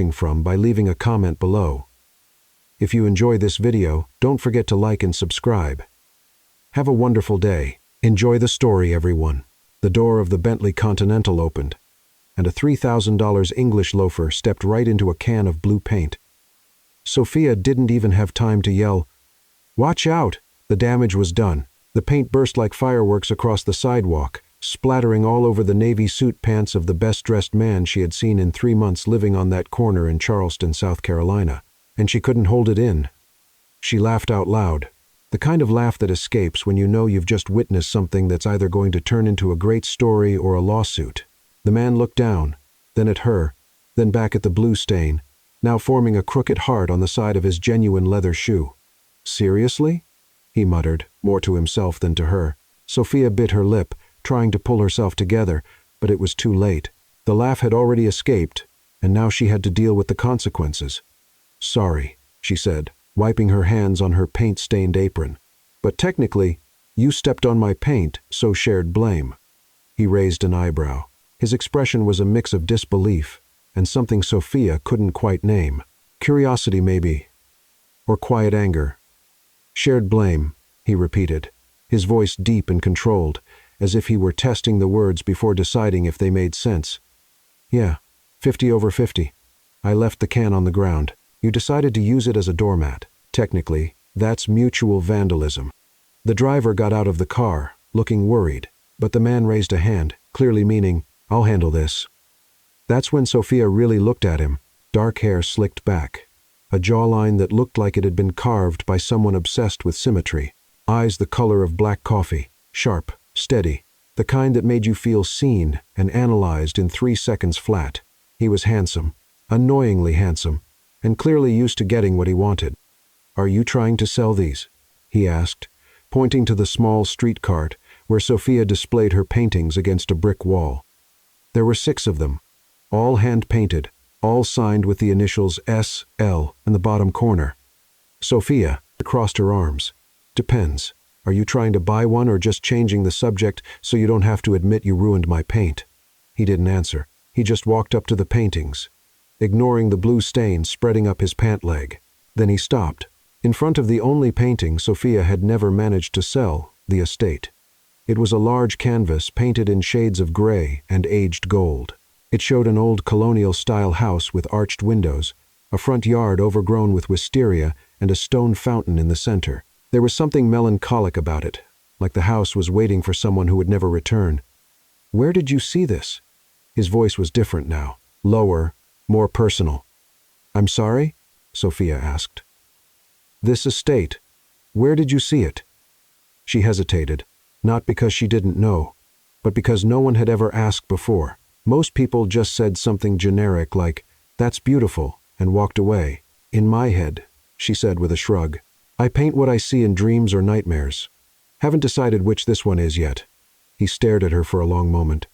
watching from by leaving a comment below. If you enjoy this video, don't forget to like and subscribe. Have a wonderful day. Enjoy the story, everyone. The door of the Bentley Continental opened, and a $3,000 English loafer stepped right into a can of blue paint. Sophia didn't even have time to yell, "Watch out!" The damage was done. The paint burst like fireworks across the sidewalk, splattering all over the navy suit pants of the best-dressed man she had seen in 3 months living on that corner in Charleston, South Carolina. And she couldn't hold it in. She laughed out loud, the kind of laugh that escapes when you know you've just witnessed something that's either going to turn into a great story or a lawsuit. The man looked down, then at her, then back at the blue stain, now forming a crooked heart on the side of his genuine leather shoe. "Seriously?" he muttered, more to himself than to her. Sophia bit her lip, trying to pull herself together, but it was too late. The laugh had already escaped, and now she had to deal with the consequences. "Sorry," she said, wiping her hands on her paint-stained apron. "But technically, you stepped on my paint, so shared blame." He raised an eyebrow. His expression was a mix of disbelief and something Sophia couldn't quite name. Curiosity, maybe, or quiet anger. "Shared blame," he repeated, his voice deep and controlled, as if he were testing the words before deciding if they made sense. "Yeah, 50 over 50. I left the can on the ground. You decided to use it as a doormat. Technically, that's mutual vandalism." The driver got out of the car, looking worried, but the man raised a hand, clearly meaning, "I'll handle this." That's when Sophia really looked at him, dark hair slicked back, a jawline that looked like it had been carved by someone obsessed with symmetry, eyes the color of black coffee, sharp, steady, the kind that made you feel seen and analyzed in 3 seconds flat. He was handsome, annoyingly handsome, and clearly used to getting what he wanted. "Are you trying to sell these?" he asked, pointing to the small street cart where Sophia displayed her paintings against a brick wall. There were 6 of them, all hand-painted, all signed with the initials S.L. in the bottom corner. Sophia crossed her arms. "Depends. Are you trying to buy one or just changing the subject so you don't have to admit you ruined my paint?" He didn't answer. He just walked up to the paintings, ignoring the blue stain spreading up his pant leg. Then he stopped, in front of the only painting Sophia had never managed to sell, the estate. It was a large canvas painted in shades of gray and aged gold. It showed an old colonial-style house with arched windows, a front yard overgrown with wisteria, and a stone fountain in the center. There was something melancholic about it, like the house was waiting for someone who would never return. "Where did you see this?" His voice was different now, lower, more personal. "I'm sorry?" Sophia asked. "This estate. Where did you see it?" She hesitated, not because she didn't know, but because no one had ever asked before. Most people just said something generic like, "That's beautiful," and walked away. "In my head," she said with a shrug, "I paint what I see in dreams or nightmares. Haven't decided which this one is yet." He stared at her for a long moment,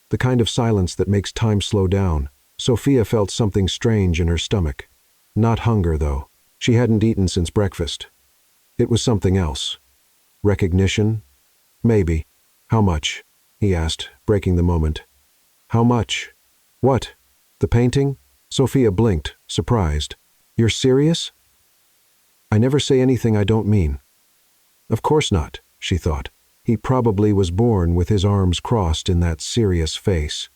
the kind of silence that makes time slow down. Sophia felt something strange in her stomach. Not hunger, though. She hadn't eaten since breakfast. It was something else. Recognition? Maybe. "How much?" he asked, breaking the moment. "How much?" "What? The painting?" Sophia blinked, surprised. "You're serious?" "I never say anything I don't mean." Of course not, she thought. He probably was born with his arms crossed in that serious face.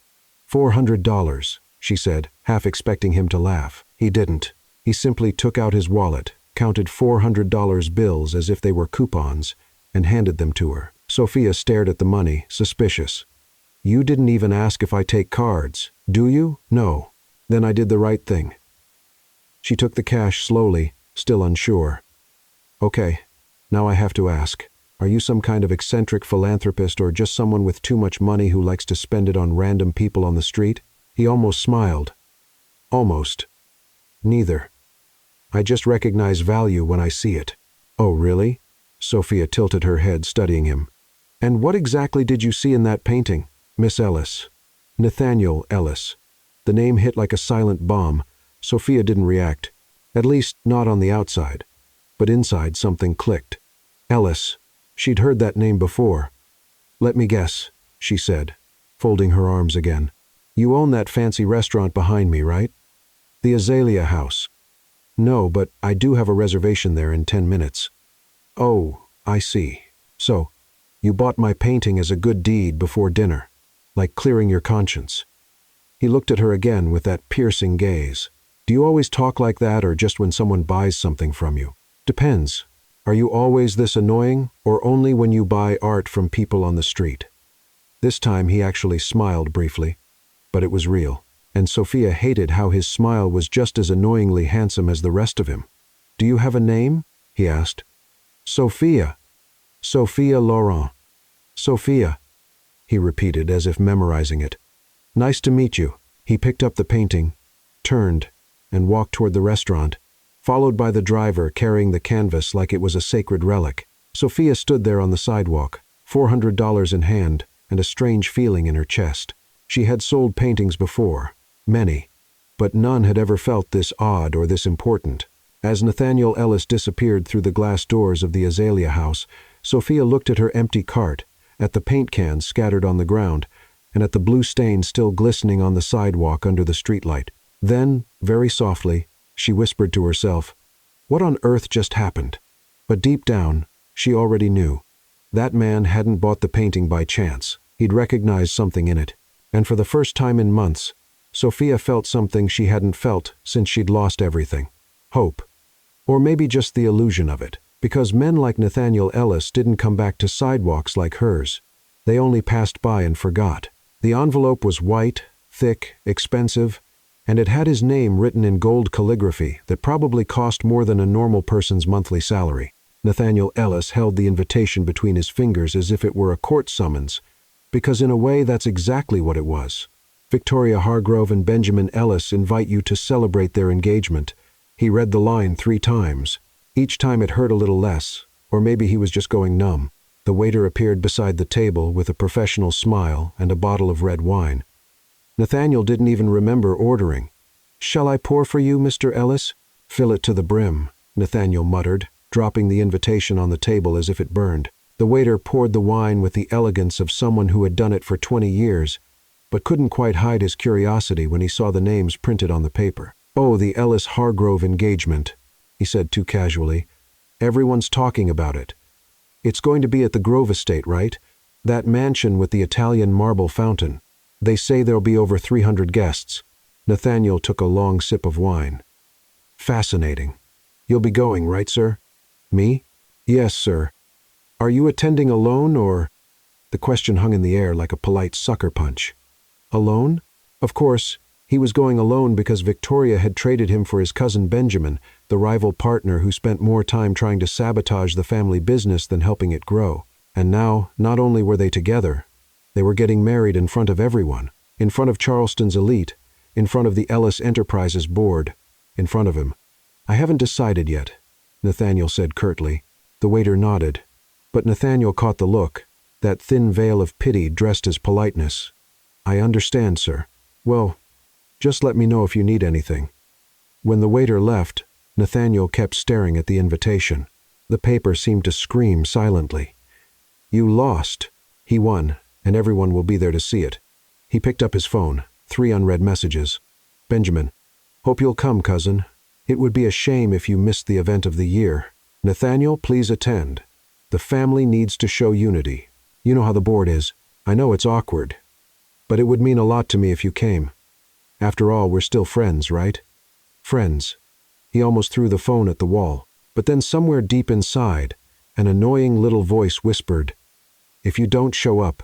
$400, she said, half expecting him to laugh. He didn't. He simply took out his wallet, counted $400 bills as if they were coupons, and handed them to her. Sophia stared at the money, suspicious. "You didn't even ask if I take cards, do you?" "No." "Then I did the right thing." She took the cash slowly, still unsure. "Okay, now I have to ask. Are you some kind of eccentric philanthropist or just someone with too much money who likes to spend it on random people on the street?" He almost smiled. "Almost. Neither. I just recognize value when I see it." "Oh, really?" Sophia tilted her head, studying him. "And what exactly did you see in that painting?" "Miss Ellis. Nathaniel Ellis." The name hit like a silent bomb. Sophia didn't react. At least, not on the outside. But inside, something clicked. Ellis. She'd heard that name before. "Let me guess," she said, folding her arms again. "You own that fancy restaurant behind me, right?" The Azalea House. No, but I do have a reservation there in 10 minutes. Oh, I see. So, you bought my painting as a good deed before dinner, like clearing your conscience. He looked at her again with that piercing gaze. Do you always talk like that, or just when someone buys something from you? Depends. Are you always this annoying, or only when you buy art from people on the street? This time he actually smiled briefly, but it was real, and Sophia hated how his smile was just as annoyingly handsome as the rest of him. Do you have a name? He asked. Sophia. Sophia Laurent. Sophia, he repeated as if memorizing it. Nice to meet you. He picked up the painting, turned, and walked toward the restaurant, followed by the driver carrying the canvas like it was a sacred relic. Sophia stood there on the sidewalk, $400 in hand, and a strange feeling in her chest. She had sold paintings before, many, but none had ever felt this odd or this important. As Nathaniel Ellis disappeared through the glass doors of the Azalea House, Sophia looked at her empty cart, at the paint cans scattered on the ground, and at the blue stain still glistening on the sidewalk under the streetlight. Then, very softly, she whispered to herself, "What on earth just happened?" But deep down, she already knew. That man hadn't bought the painting by chance. He'd recognized something in it. And for the first time in months, Sophia felt something she hadn't felt since she'd lost everything. Hope. Or maybe just the illusion of it, because men like Nathaniel Ellis didn't come back to sidewalks like hers. They only passed by and forgot. The envelope was white, thick, expensive, and it had his name written in gold calligraphy that probably cost more than a normal person's monthly salary. Nathaniel Ellis held the invitation between his fingers as if it were a court summons, because in a way that's exactly what it was. Victoria Hargrove and Benjamin Ellis invite you to celebrate their engagement. He read the line 3 times. Each time it hurt a little less, or maybe he was just going numb. The waiter appeared beside the table with a professional smile and a bottle of red wine. Nathaniel didn't even remember ordering. "Shall I pour for you, Mr. Ellis?" "Fill it to the brim," Nathaniel muttered, dropping the invitation on the table as if it burned. The waiter poured the wine with the elegance of someone who had done it for 20 years, but couldn't quite hide his curiosity when he saw the names printed on the paper. "Oh, the Ellis Hargrove engagement," he said too casually. "Everyone's talking about it. It's going to be at the Grove Estate, right? That mansion with the Italian marble fountain. They say there'll be over 300 guests." Nathaniel took a long sip of wine. "Fascinating. You'll be going, right, sir?" "Me?" "Yes, sir. Are you attending alone, or—" The question hung in the air like a polite sucker punch. Alone? Of course, he was going alone because Victoria had traded him for his cousin Benjamin, the rival partner who spent more time trying to sabotage the family business than helping it grow. And now, not only were they together, they were getting married in front of everyone, in front of Charleston's elite, in front of the Ellis Enterprises board, in front of him. "I haven't decided yet," Nathaniel said curtly. The waiter nodded, but Nathaniel caught the look, that thin veil of pity dressed as politeness. "I understand, sir. Well, just let me know if you need anything." When the waiter left, Nathaniel kept staring at the invitation. The paper seemed to scream silently. "You lost. He won, and everyone will be there to see it." He picked up his phone, 3 unread messages. "Benjamin, hope you'll come, cousin. It would be a shame if you missed the event of the year. Nathaniel, please attend. The family needs to show unity. You know how the board is. I know it's awkward, but it would mean a lot to me if you came. After all, we're still friends, right?" Friends. He almost threw the phone at the wall, but then somewhere deep inside, an annoying little voice whispered, "If you don't show up,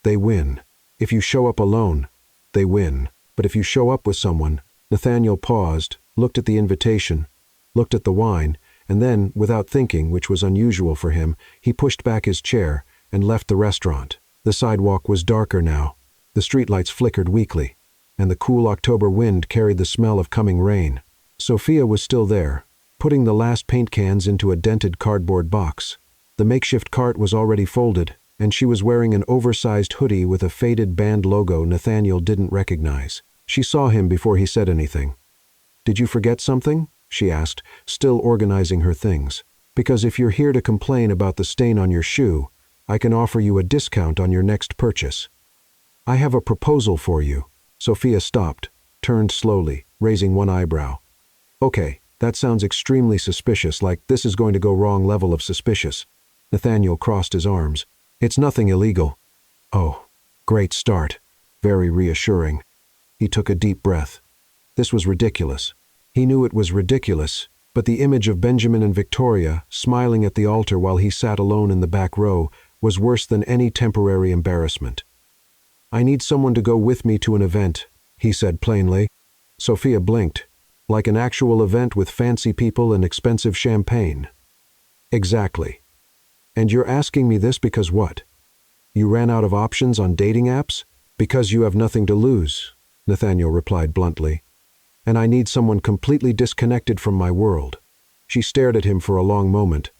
they win. If you show up alone, they win. But if you show up with someone." Nathaniel paused, looked at the invitation, looked at the wine, and then, without thinking, which was unusual for him, he pushed back his chair and left the restaurant. The sidewalk was darker now. The streetlights flickered weakly, and the cool October wind carried the smell of coming rain. Sophia was still there, putting the last paint cans into a dented cardboard box. The makeshift cart was already folded, and she was wearing an oversized hoodie with a faded band logo Nathaniel didn't recognize. She saw him before he said anything. "Did you forget something?" she asked, still organizing her things. "Because if you're here to complain about the stain on your shoe, I can offer you a discount on your next purchase." "I have a proposal for you." Sophia stopped, turned slowly, raising one eyebrow. Okay, that sounds extremely suspicious, like this is going to go wrong level of suspicious. Nathaniel crossed his arms. It's nothing illegal. Oh, great start. Very reassuring. He took a deep breath. This was ridiculous. He knew it was ridiculous, but the image of Benjamin and Victoria, smiling at the altar while he sat alone in the back row, was worse than any temporary embarrassment. I need someone to go with me to an event, he said plainly. Sophia blinked. Like an actual event with fancy people and expensive champagne. Exactly. And you're asking me this because what? You ran out of options on dating apps? Because you have nothing to lose, Nathaniel replied bluntly. And I need someone completely disconnected from my world. She stared at him for a long moment.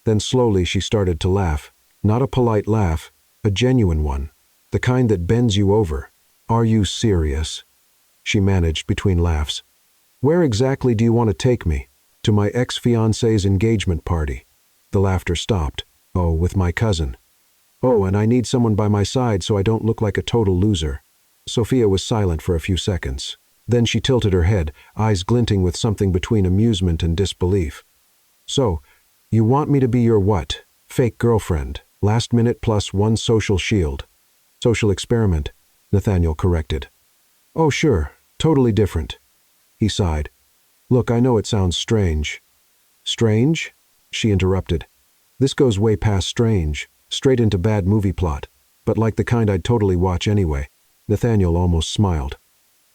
Then slowly she started to laugh. Not a polite laugh, a genuine one. The kind that bends you over. Are you serious? She managed between laughs. Where exactly do you want to take me? To my ex-fiancé's engagement party. The laughter stopped. Oh, with my cousin. Oh, and I need someone by my side so I don't look like a total loser. Sophia was silent for a few seconds. Then she tilted her head, eyes glinting with something between amusement and disbelief. So, you want me to be your what? Fake girlfriend. Last minute plus one social shield. Social experiment, Nathaniel corrected. Oh, sure. Totally different. He sighed. Look, I know it sounds strange. Strange? She interrupted. This goes way past strange, straight into bad movie plot, but like the kind I'd totally watch anyway. Nathaniel almost smiled.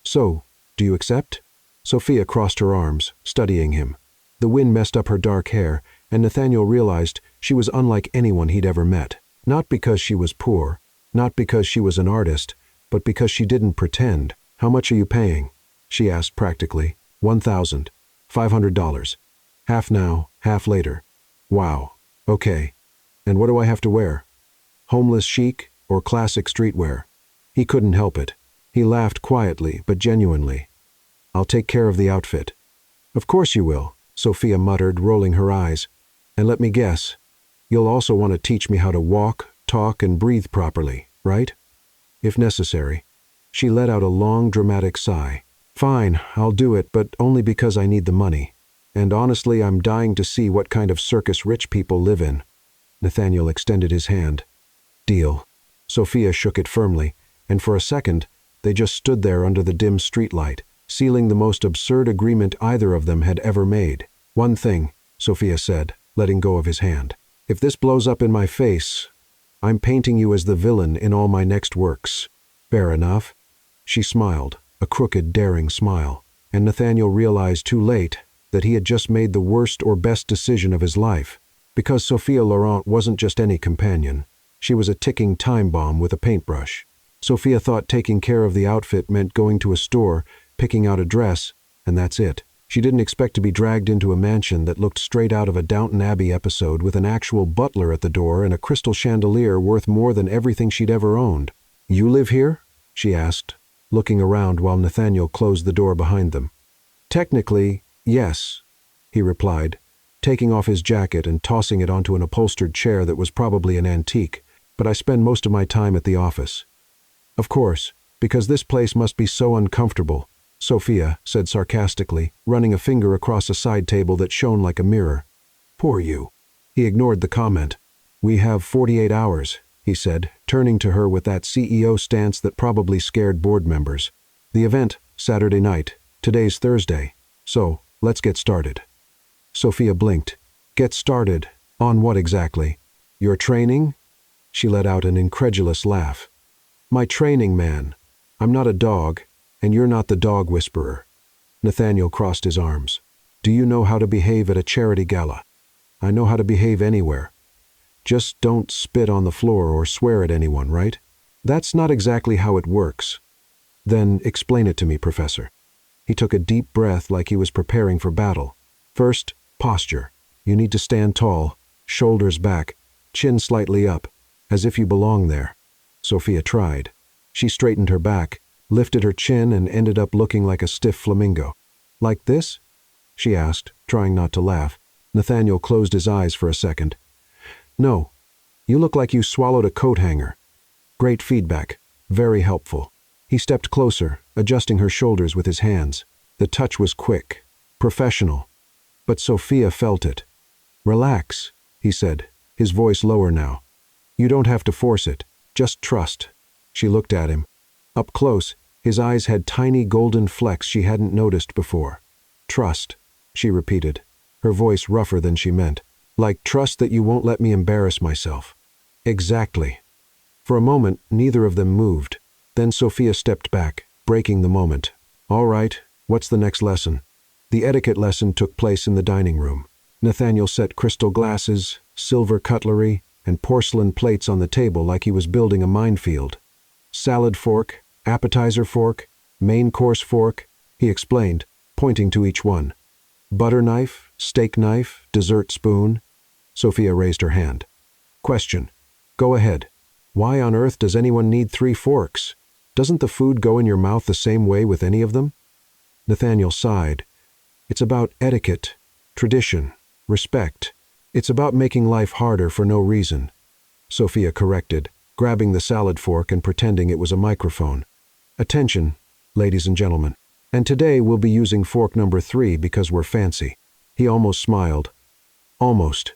So, do you accept? Sophia crossed her arms, studying him. The wind messed up her dark hair, and Nathaniel realized she was unlike anyone he'd ever met. Not because she was poor, not because she was an artist, but because she didn't pretend. How much are you paying? She asked practically. $1,500. Half now, half later. Wow. Okay. And what do I have to wear? Homeless chic or classic streetwear? He couldn't help it. He laughed quietly but genuinely. I'll take care of the outfit. Of course you will, Sophia muttered, rolling her eyes. And let me guess, you'll also want to teach me how to walk, talk, and breathe properly, right? If necessary. She let out a long, dramatic sigh. Fine, I'll do it, but only because I need the money. And honestly, I'm dying to see what kind of circus rich people live in. Nathaniel extended his hand. Deal. Sophia shook it firmly, and for a second, they just stood there under the dim streetlight, sealing the most absurd agreement either of them had ever made. One thing, Sophia said, letting go of his hand. If this blows up in my face, I'm painting you as the villain in all my next works. Fair enough. She smiled. A crooked, daring smile, and Nathaniel realized too late that he had just made the worst or best decision of his life, because Sophia Laurent wasn't just any companion. She was a ticking time bomb with a paintbrush. Sophia thought taking care of the outfit meant going to a store, picking out a dress, and that's it. She didn't expect to be dragged into a mansion that looked straight out of a Downton Abbey episode with an actual butler at the door and a crystal chandelier worth more than everything she'd ever owned. You live here? She asked, looking around while Nathaniel closed the door behind them. Technically, yes, he replied, taking off his jacket and tossing it onto an upholstered chair that was probably an antique, but I spend most of my time at the office. Of course, because this place must be so uncomfortable, Sophia said sarcastically, running a finger across a side table that shone like a mirror. Poor you. He ignored the comment. We have 48 hours, he said, turning to her with that CEO stance that probably scared board members. The event, Saturday night. Today's Thursday. So, let's get started. Sophia blinked. Get started? On what exactly? Your training? She let out an incredulous laugh. My training, man. I'm not a dog, and you're not the dog whisperer. Nathaniel crossed his arms. Do you know how to behave at a charity gala? I know how to behave anywhere. Just don't spit on the floor or swear at anyone, right? That's not exactly how it works. Then explain it to me, Professor. He took a deep breath like he was preparing for battle. First, posture. You need to stand tall, shoulders back, chin slightly up, as if you belong there. Sophia tried. She straightened her back, lifted her chin, and ended up looking like a stiff flamingo. Like this? She asked, trying not to laugh. Nathaniel closed his eyes for a second. No, you look like you swallowed a coat hanger. Great feedback. Very helpful. He stepped closer, adjusting her shoulders with his hands. The touch was quick, professional, but Sophia felt it. "Relax," he said, his voice lower now. "You don't have to force it. Just trust." She looked at him. Up close, his eyes had tiny golden flecks she hadn't noticed before. "Trust," she repeated, her voice rougher than she meant. "Like trust that you won't let me embarrass myself." "Exactly." For a moment, neither of them moved. Then Sophia stepped back, breaking the moment. "All right, what's the next lesson?" The etiquette lesson took place in the dining room. Nathaniel set crystal glasses, silver cutlery, and porcelain plates on the table like he was building a minefield. "Salad fork, appetizer fork, main course fork," he explained, pointing to each one. "Butter knife, steak knife, dessert spoon." Sophia raised her hand. "Question. Go ahead. Why on earth does anyone need 3 forks? Doesn't the food go in your mouth the same way with any of them?" Nathaniel sighed. "It's about etiquette, tradition, respect. It's about making life harder for no reason," Sophia corrected, grabbing the salad fork and pretending it was a microphone. "Attention, ladies and gentlemen. And today we'll be using fork number 3 because we're fancy." He almost smiled. "Almost.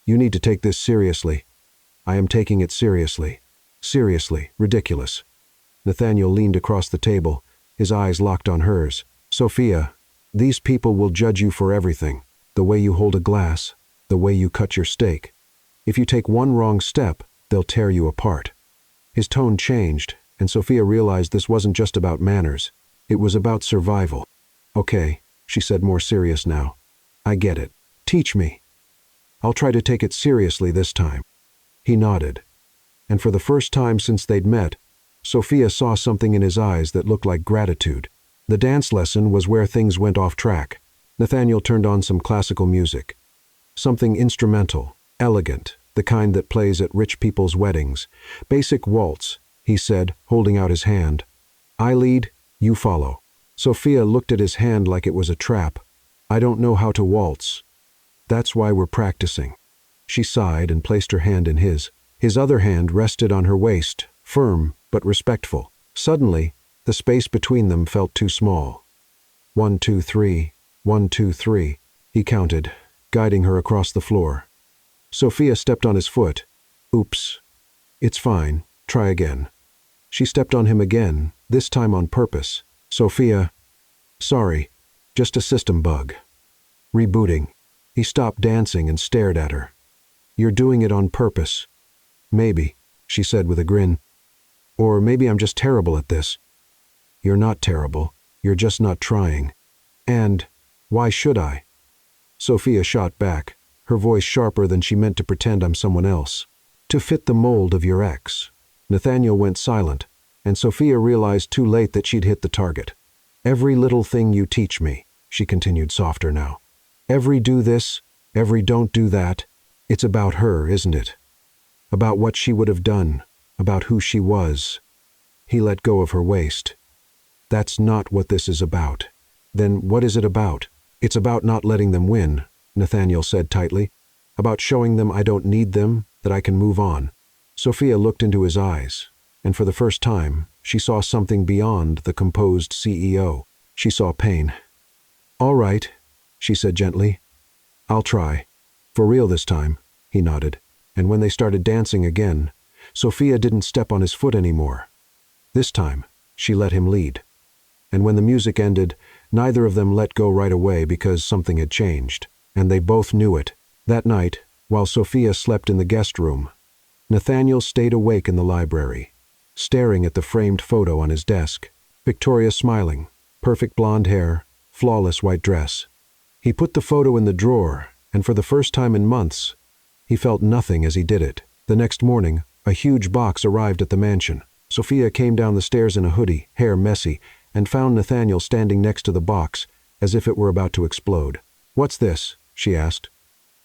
You need to take this seriously." "I am taking it seriously." "Seriously, ridiculous." Nathaniel leaned across the table, his eyes locked on hers. "Sophia, these people will judge you for everything. The way you hold a glass, the way you cut your steak. If you take one wrong step, they'll tear you apart." His tone changed, and Sophia realized this wasn't just about manners. It was about survival. "Okay," she said, more serious now. "I get it. Teach me. I'll try to take it seriously this time." He nodded. And for the first time since they'd met, Sophia saw something in his eyes that looked like gratitude. The dance lesson was where things went off track. Nathaniel turned on some classical music. Something instrumental, elegant, the kind that plays at rich people's weddings. "Basic waltz," he said, holding out his hand. "I lead, you follow." Sophia looked at his hand like it was a trap. "I don't know how to waltz." "That's why we're practicing." She sighed and placed her hand in his. His other hand rested on her waist, firm but respectful. Suddenly, the space between them felt too small. 1, 2, 3, 1, 2, 3, he counted, guiding her across the floor. Sophia stepped on his foot. "Oops. It's fine. Try again." She stepped on him again, this time on purpose. "Sophia, sorry, just a system bug." Rebooting. He stopped dancing and stared at her. "You're doing it on purpose." "Maybe," she said with a grin. "Or maybe I'm just terrible at this." "You're not terrible. You're just not trying." "And why should I?" Sophia shot back, her voice sharper than she meant to pretend I'm someone else. "To fit the mold of your ex." Nathaniel went silent, and Sophia realized too late that she'd hit the target. "Every little thing you teach me," she continued softer now. "Every do this, every don't do that. It's about her, isn't it? About what she would have done, about who she was." He let go of her waist. "That's not what this is about." "Then what is it about?" "It's about not letting them win," Nathaniel said tightly. "About showing them I don't need them, that I can move on." Sophia looked into his eyes, and for the first time, she saw something beyond the composed CEO. She saw pain. "All right," she said gently. "I'll try. For real this time," he nodded. And when they started dancing again, Sophia didn't step on his foot anymore. This time, she let him lead. And when the music ended, neither of them let go right away because something had changed, and they both knew it. That night, while Sophia slept in the guest room, Nathaniel stayed awake in the library, staring at the framed photo on his desk. Victoria smiling, perfect blonde hair, flawless white dress. He put the photo in the drawer, and for the first time in months, he felt nothing as he did it. The next morning, a huge box arrived at the mansion. Sophia came down the stairs in a hoodie, hair messy, and found Nathaniel standing next to the box, as if it were about to explode. "What's this?" she asked.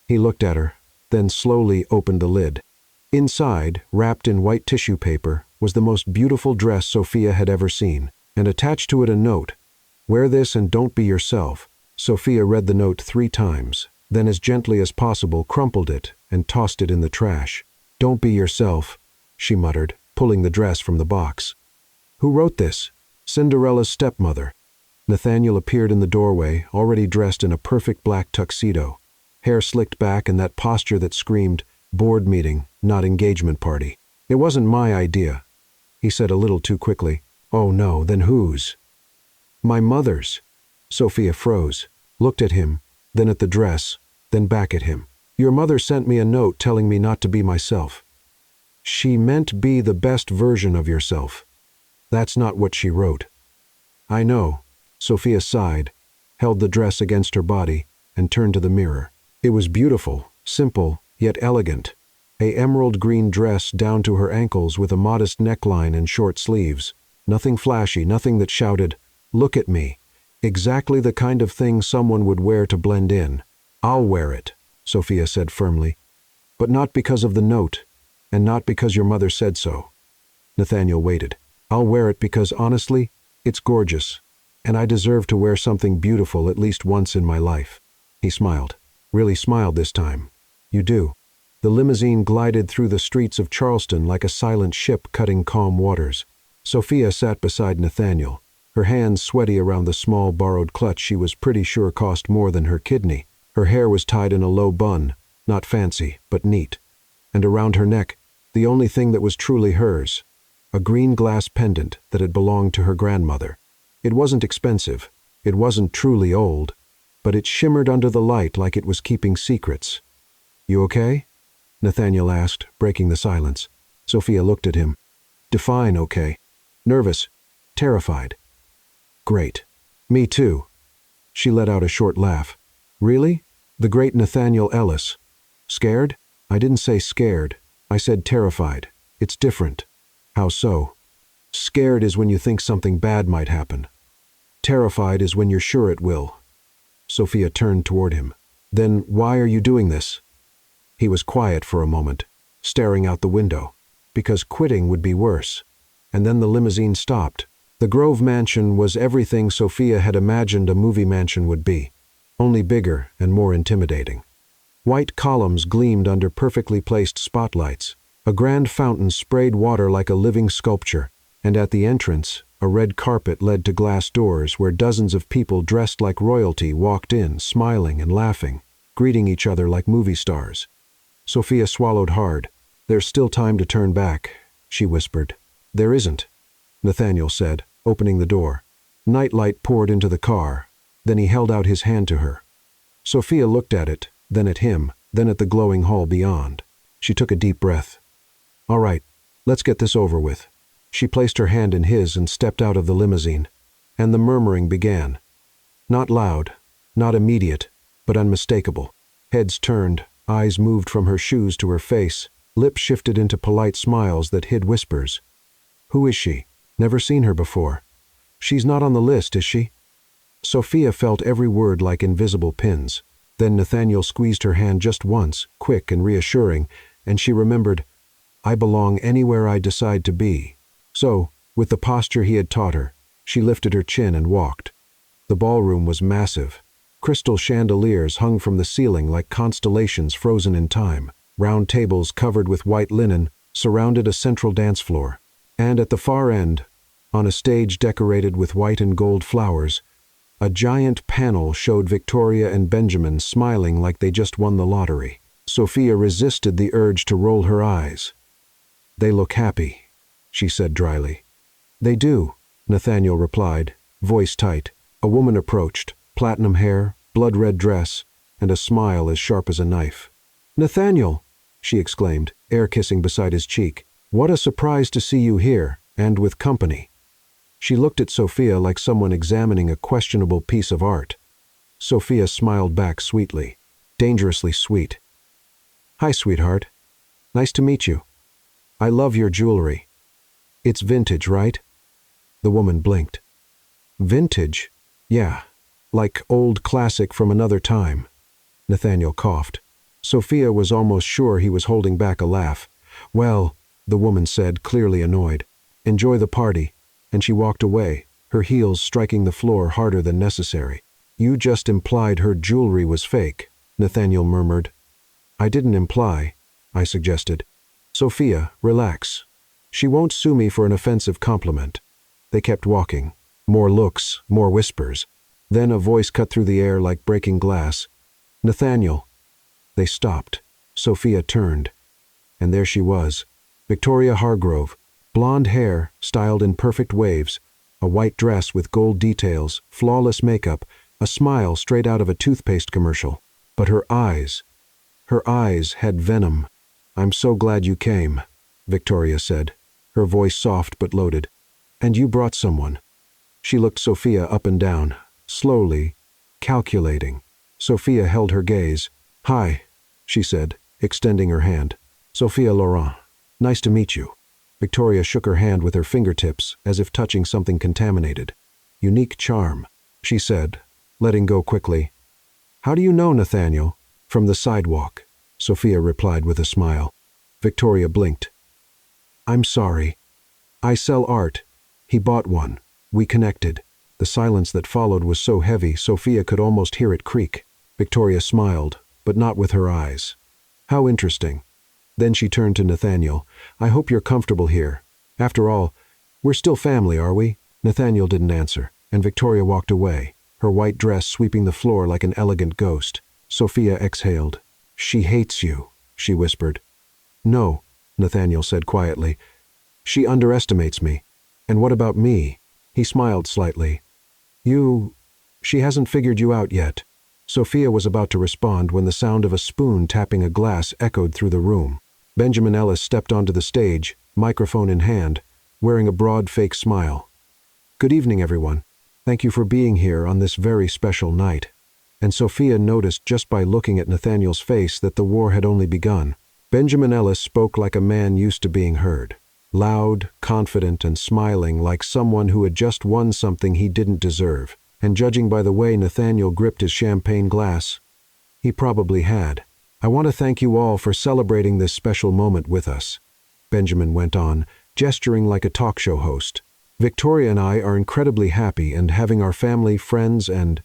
He looked at her, then slowly opened the lid. Inside, wrapped in white tissue paper, was the most beautiful dress Sophia had ever seen, and attached to it a note. "Wear this and don't be yourself." Sophia read the note 3 times, then as gently as possible crumpled it and tossed it in the trash. "Don't be yourself," she muttered, pulling the dress from the box. "Who wrote this?" Cinderella's stepmother. Nathaniel appeared in the doorway, already dressed in a perfect black tuxedo, hair slicked back and that posture that screamed, board meeting, not engagement party. It wasn't my idea, he said a little too quickly. Oh no, then whose? My mother's. Sophia froze, looked at him, then at the dress, then back at him. Your mother sent me a note telling me not to be myself. She meant be the best version of yourself. That's not what she wrote. I know. Sophia sighed, held the dress against her body, and turned to the mirror. It was beautiful, simple, yet elegant. A emerald green dress down to her ankles with a modest neckline and short sleeves. Nothing flashy, nothing that shouted, "Look at me." Exactly the kind of thing someone would wear to blend in. I'll wear it, Sophia said firmly. But not because of the note, and not because your mother said so. Nathaniel waited. I'll wear it because, honestly, it's gorgeous, and I deserve to wear something beautiful at least once in my life. He smiled. Really smiled this time. You do. The limousine glided through the streets of Charleston like a silent ship cutting calm waters. Sophia sat beside Nathaniel, her hands sweaty around the small borrowed clutch she was pretty sure cost more than her kidney. Her hair was tied in a low bun, not fancy, but neat. And around her neck, the only thing that was truly hers, a green glass pendant that had belonged to her grandmother. It wasn't expensive, it wasn't truly old, but it shimmered under the light like it was keeping secrets. You okay? Nathaniel asked, breaking the silence. Sophia looked at him. Define okay. Nervous. Terrified. Great. Me too. She let out a short laugh. Really? The great Nathaniel Ellis. Scared? I didn't say scared. I said terrified. It's different. How so? Scared is when you think something bad might happen. Terrified is when you're sure it will. Sophia turned toward him. Then why are you doing this? He was quiet for a moment, staring out the window, because quitting would be worse. And then the limousine stopped. The Grove Mansion was everything Sophia had imagined a movie mansion would be, only bigger and more intimidating. White columns gleamed under perfectly placed spotlights. A grand fountain sprayed water like a living sculpture, and at the entrance, a red carpet led to glass doors where dozens of people dressed like royalty walked in, smiling and laughing, greeting each other like movie stars. Sophia swallowed hard. There's still time to turn back, she whispered. There isn't, Nathaniel said, opening the door. Nightlight poured into the car. Then he held out his hand to her. Sophia looked at it, then at him, then at the glowing hall beyond. She took a deep breath. All right, let's get this over with. She placed her hand in his and stepped out of the limousine. And the murmuring began. Not loud, not immediate, but unmistakable. Heads turned, eyes moved from her shoes to her face, lips shifted into polite smiles that hid whispers. Who is she? Never seen her before. She's not on the list, is she? Sophia felt every word like invisible pins. Then Nathaniel squeezed her hand just once, quick and reassuring, and she remembered, I belong anywhere I decide to be. So, with the posture he had taught her, she lifted her chin and walked. The ballroom was massive. Crystal chandeliers hung from the ceiling like constellations frozen in time. Round tables covered with white linen surrounded a central dance floor. And at the far end, on a stage decorated with white and gold flowers, a giant panel showed Victoria and Benjamin smiling like they just won the lottery. Sophia resisted the urge to roll her eyes. They look happy, she said dryly. They do, Nathaniel replied, voice tight. A woman approached, platinum hair, blood-red dress, and a smile as sharp as a knife. Nathaniel, she exclaimed, air-kissing beside his cheek. What a surprise to see you here, and with company. She looked at Sophia like someone examining a questionable piece of art. Sophia smiled back sweetly, dangerously sweet. Hi, sweetheart. Nice to meet you. I love your jewelry. It's vintage, right? The woman blinked. Vintage? Yeah, like old classic from another time. Nathaniel coughed. Sophia was almost sure he was holding back a laugh. Well, the woman said, clearly annoyed. Enjoy the party. And she walked away, her heels striking the floor harder than necessary. You just implied her jewelry was fake, Nathaniel murmured. I didn't imply, I suggested. Sophia, relax. She won't sue me for an offensive compliment. They kept walking, More looks, more whispers. Then a voice cut through the air like breaking glass. "Nathaniel." They stopped. Sophia turned. And there she was, Victoria Hargrove, blonde hair styled in perfect waves, a white dress with gold details, flawless makeup, a smile straight out of a toothpaste commercial. But her eyes had venom. "I'm so glad you came," Victoria said, her voice soft but loaded. "And you brought someone." She looked Sophia up and down, slowly, calculating. Sophia held her gaze. "Hi," she said, extending her hand. "Sophia Laurent. Nice to meet you." Victoria shook her hand with her fingertips as if touching something contaminated. "Unique charm," she said, letting go quickly. "How do you know Nathaniel?" "From the sidewalk," Sophia replied with a smile. Victoria blinked. "I'm sorry. I sell art. He bought one. We connected." The silence that followed was so heavy Sophia could almost hear it creak. Victoria smiled, but not with her eyes. "How interesting." Then she turned to Nathaniel. "I hope you're comfortable here. After all, we're still family, are we?" Nathaniel didn't answer, and Victoria walked away, her white dress sweeping the floor like an elegant ghost. Sophia exhaled. "She hates you," she whispered. "No," Nathaniel said quietly. "She underestimates me. And what about me?" He smiled slightly. She hasn't figured you out yet." Sophia was about to respond when the sound of a spoon tapping a glass echoed through the room. Benjamin Ellis stepped onto the stage, microphone in hand, wearing a broad fake smile. "Good evening, everyone. Thank you for being here on this very special night." And Sophia noticed just by looking at Nathaniel's face that the war had only begun. Benjamin Ellis spoke like a man used to being heard. Loud, confident, and smiling like someone who had just won something he didn't deserve. And judging by the way Nathaniel gripped his champagne glass, he probably had. "I want to thank you all for celebrating this special moment with us," Benjamin went on, gesturing like a talk show host. "Victoria and I are incredibly happy and having our family, friends, and—"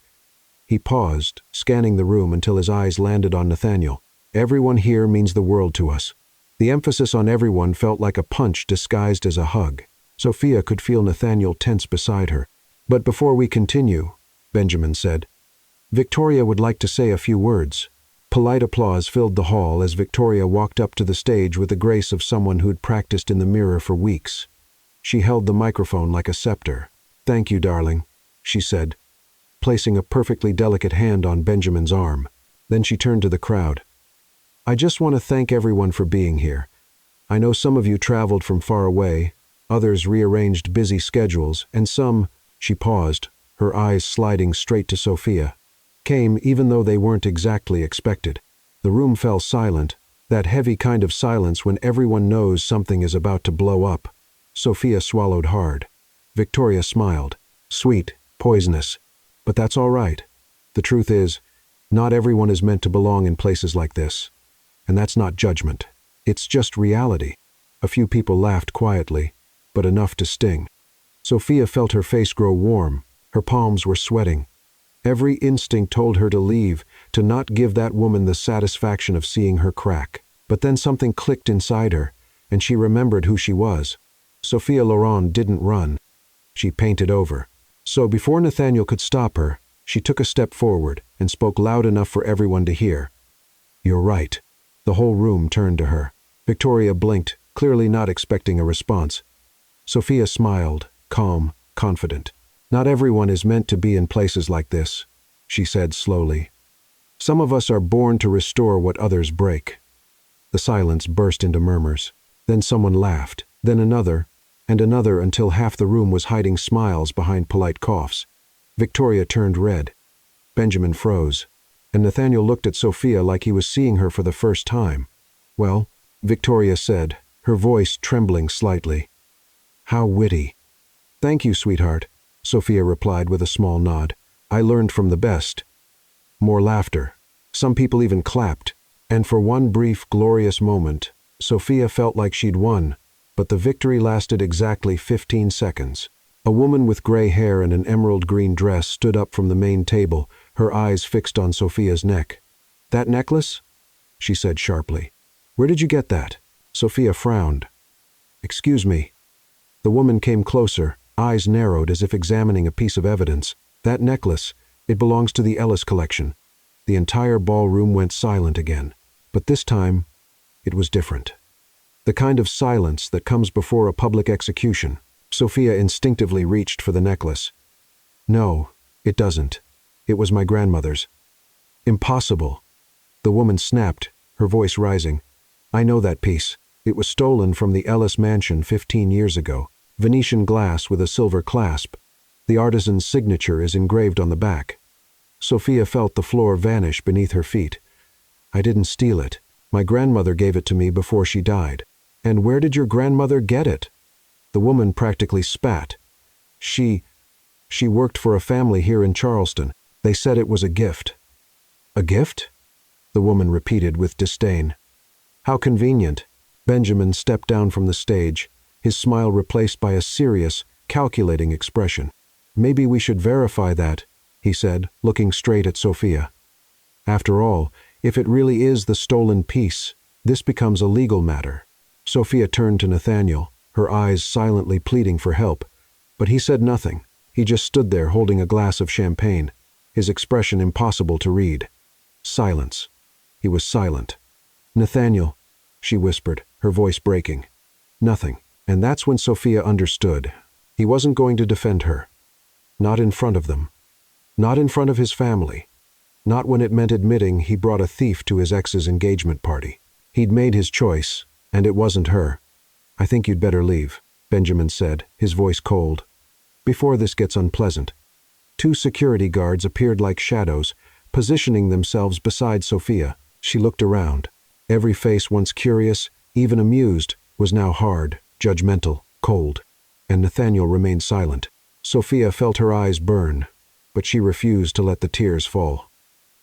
He paused, scanning the room until his eyes landed on Nathaniel. "Everyone here means the world to us." The emphasis on everyone felt like a punch disguised as a hug. Sophia could feel Nathaniel tense beside her. "But before we continue," Benjamin said, "Victoria would like to say a few words." Polite applause filled the hall as Victoria walked up to the stage with the grace of someone who'd practiced in the mirror for weeks. She held the microphone like a scepter. "Thank you, darling," she said, placing a perfectly delicate hand on Benjamin's arm. Then she turned to the crowd. "I just want to thank everyone for being here. I know some of you traveled from far away, others rearranged busy schedules, and some—" She paused, her eyes sliding straight to Sophia. "Came even though they weren't exactly expected." The room fell silent, that heavy kind of silence when everyone knows something is about to blow up. Sophia swallowed hard. Victoria smiled. "Sweet, poisonous. But that's all right. The truth is, not everyone is meant to belong in places like this. And that's not judgment. It's just reality." A few people laughed quietly, but enough to sting. Sophia felt her face grow warm. Her palms were sweating. Every instinct told her to leave, to not give that woman the satisfaction of seeing her crack. But then something clicked inside her, and she remembered who she was. Sophia Laurent didn't run. She painted over. So before Nathaniel could stop her, she took a step forward and spoke loud enough for everyone to hear. "You're right." The whole room turned to her. Victoria blinked, clearly not expecting a response. Sophia smiled, calm, confident. "Not everyone is meant to be in places like this," she said slowly. "Some of us are born to restore what others break." The silence burst into murmurs. Then someone laughed, then another, and another until half the room was hiding smiles behind polite coughs. Victoria turned red. Benjamin froze, and Nathaniel looked at Sophia like he was seeing her for the first time. "Well," Victoria said, her voice trembling slightly. "How witty." "Thank you, sweetheart," Sophia replied with a small nod. "I learned from the best." More laughter. Some people even clapped. And for one brief, glorious moment, Sophia felt like she'd won, but the victory lasted exactly 15 seconds. A woman with gray hair and an emerald green dress stood up from the main table, her eyes fixed on Sophia's neck. "That necklace?" she said sharply. "Where did you get that?" Sophia frowned. "Excuse me." The woman came closer, eyes narrowed as if examining a piece of evidence. "That necklace, it belongs to the Ellis collection." The entire ballroom went silent again. But this time, it was different. The kind of silence that comes before a public execution. Sophia instinctively reached for the necklace. "No, it doesn't. It was my grandmother's." "Impossible." The woman snapped, her voice rising. "I know that piece. It was stolen from the Ellis mansion 15 years ago. Venetian glass with a silver clasp. The artisan's signature is engraved on the back." Sophia felt the floor vanish beneath her feet. "I didn't steal it. My grandmother gave it to me before she died." "And where did your grandmother get it?" The woman practically spat. She worked for a family here in Charleston. They said it was a gift." "A gift?" the woman repeated with disdain. "How convenient." Benjamin stepped down from the stage, his smile replaced by a serious, calculating expression. "Maybe we should verify that," he said, looking straight at Sophia. "After all, if it really is the stolen piece, this becomes a legal matter." Sophia turned to Nathaniel, her eyes silently pleading for help. But he said nothing. He just stood there holding a glass of champagne, his expression impossible to read. Silence. He was silent. "Nathaniel," she whispered, her voice breaking. Nothing. And that's when Sophia understood. He wasn't going to defend her. Not in front of them. Not in front of his family. Not when it meant admitting he brought a thief to his ex's engagement party. He'd made his choice, and it wasn't her. "I think you'd better leave," Benjamin said, his voice cold. "Before this gets unpleasant." 2 security guards appeared like shadows, positioning themselves beside Sophia. She looked around. Every face once curious, even amused, was now hard, judgmental, cold. And Nathaniel remained silent. Sophia felt her eyes burn, but she refused to let the tears fall.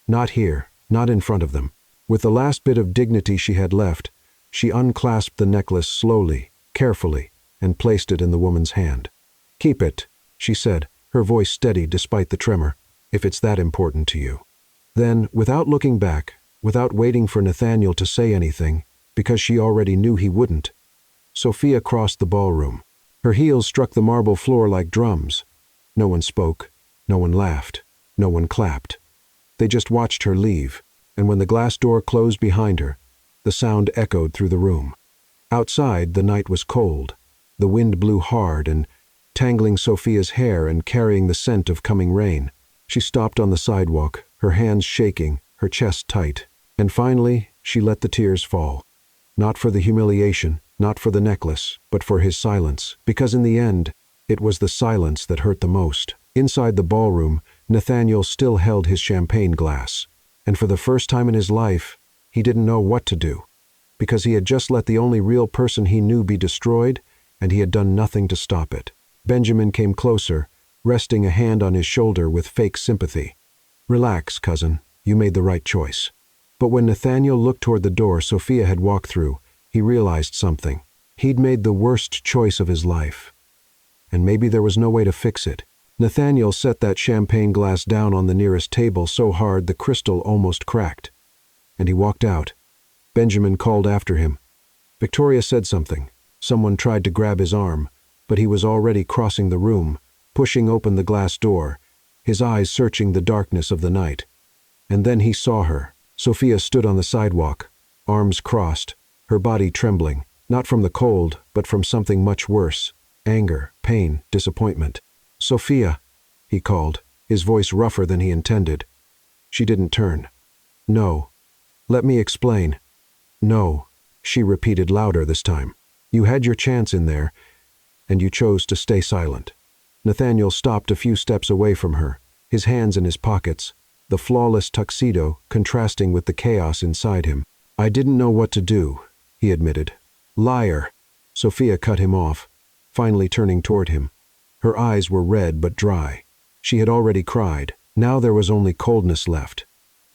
Not here, not in front of them. With the last bit of dignity she had left, she unclasped the necklace slowly, carefully, and placed it in the woman's hand. "Keep it," she said, her voice steady despite the tremor, "if it's that important to you." Then, without looking back, without waiting for Nathaniel to say anything, because she already knew he wouldn't, Sophia crossed the ballroom. Her heels struck the marble floor like drums. No one spoke, no one laughed, no one clapped. They just watched her leave, and when the glass door closed behind her, the sound echoed through the room. Outside, the night was cold. The wind blew hard and tangling Sophia's hair and carrying the scent of coming rain. She stopped on the sidewalk, her hands shaking, her chest tight, and finally she let the tears fall. Not for the humiliation, not for the necklace, but for his silence, because in the end, it was the silence that hurt the most. Inside the ballroom, Nathaniel still held his champagne glass, and for the first time in his life, he didn't know what to do, because he had just let the only real person he knew be destroyed, and he had done nothing to stop it. Benjamin came closer, resting a hand on his shoulder with fake sympathy. "Relax, cousin. You made the right choice." But when Nathaniel looked toward the door Sophia had walked through, he realized something. He'd made the worst choice of his life. And maybe there was no way to fix it. Nathaniel set that champagne glass down on the nearest table so hard the crystal almost cracked. And he walked out. Benjamin called after him. Victoria said something. Someone tried to grab his arm, but he was already crossing the room, pushing open the glass door, his eyes searching the darkness of the night. And then he saw her. Sophia stood on the sidewalk, arms crossed, her body trembling, not from the cold, but from something much worse. Anger, pain, disappointment. "Sophia," he called, his voice rougher than he intended. She didn't turn. "No. Let me explain." "No," she repeated louder this time. "You had your chance in there, and you chose to stay silent." Nathaniel stopped a few steps away from her, his hands in his pockets, the flawless tuxedo contrasting with the chaos inside him. "I didn't know what to do," he admitted. "Liar!" Sophia cut him off, finally turning toward him. Her eyes were red but dry. She had already cried. Now there was only coldness left.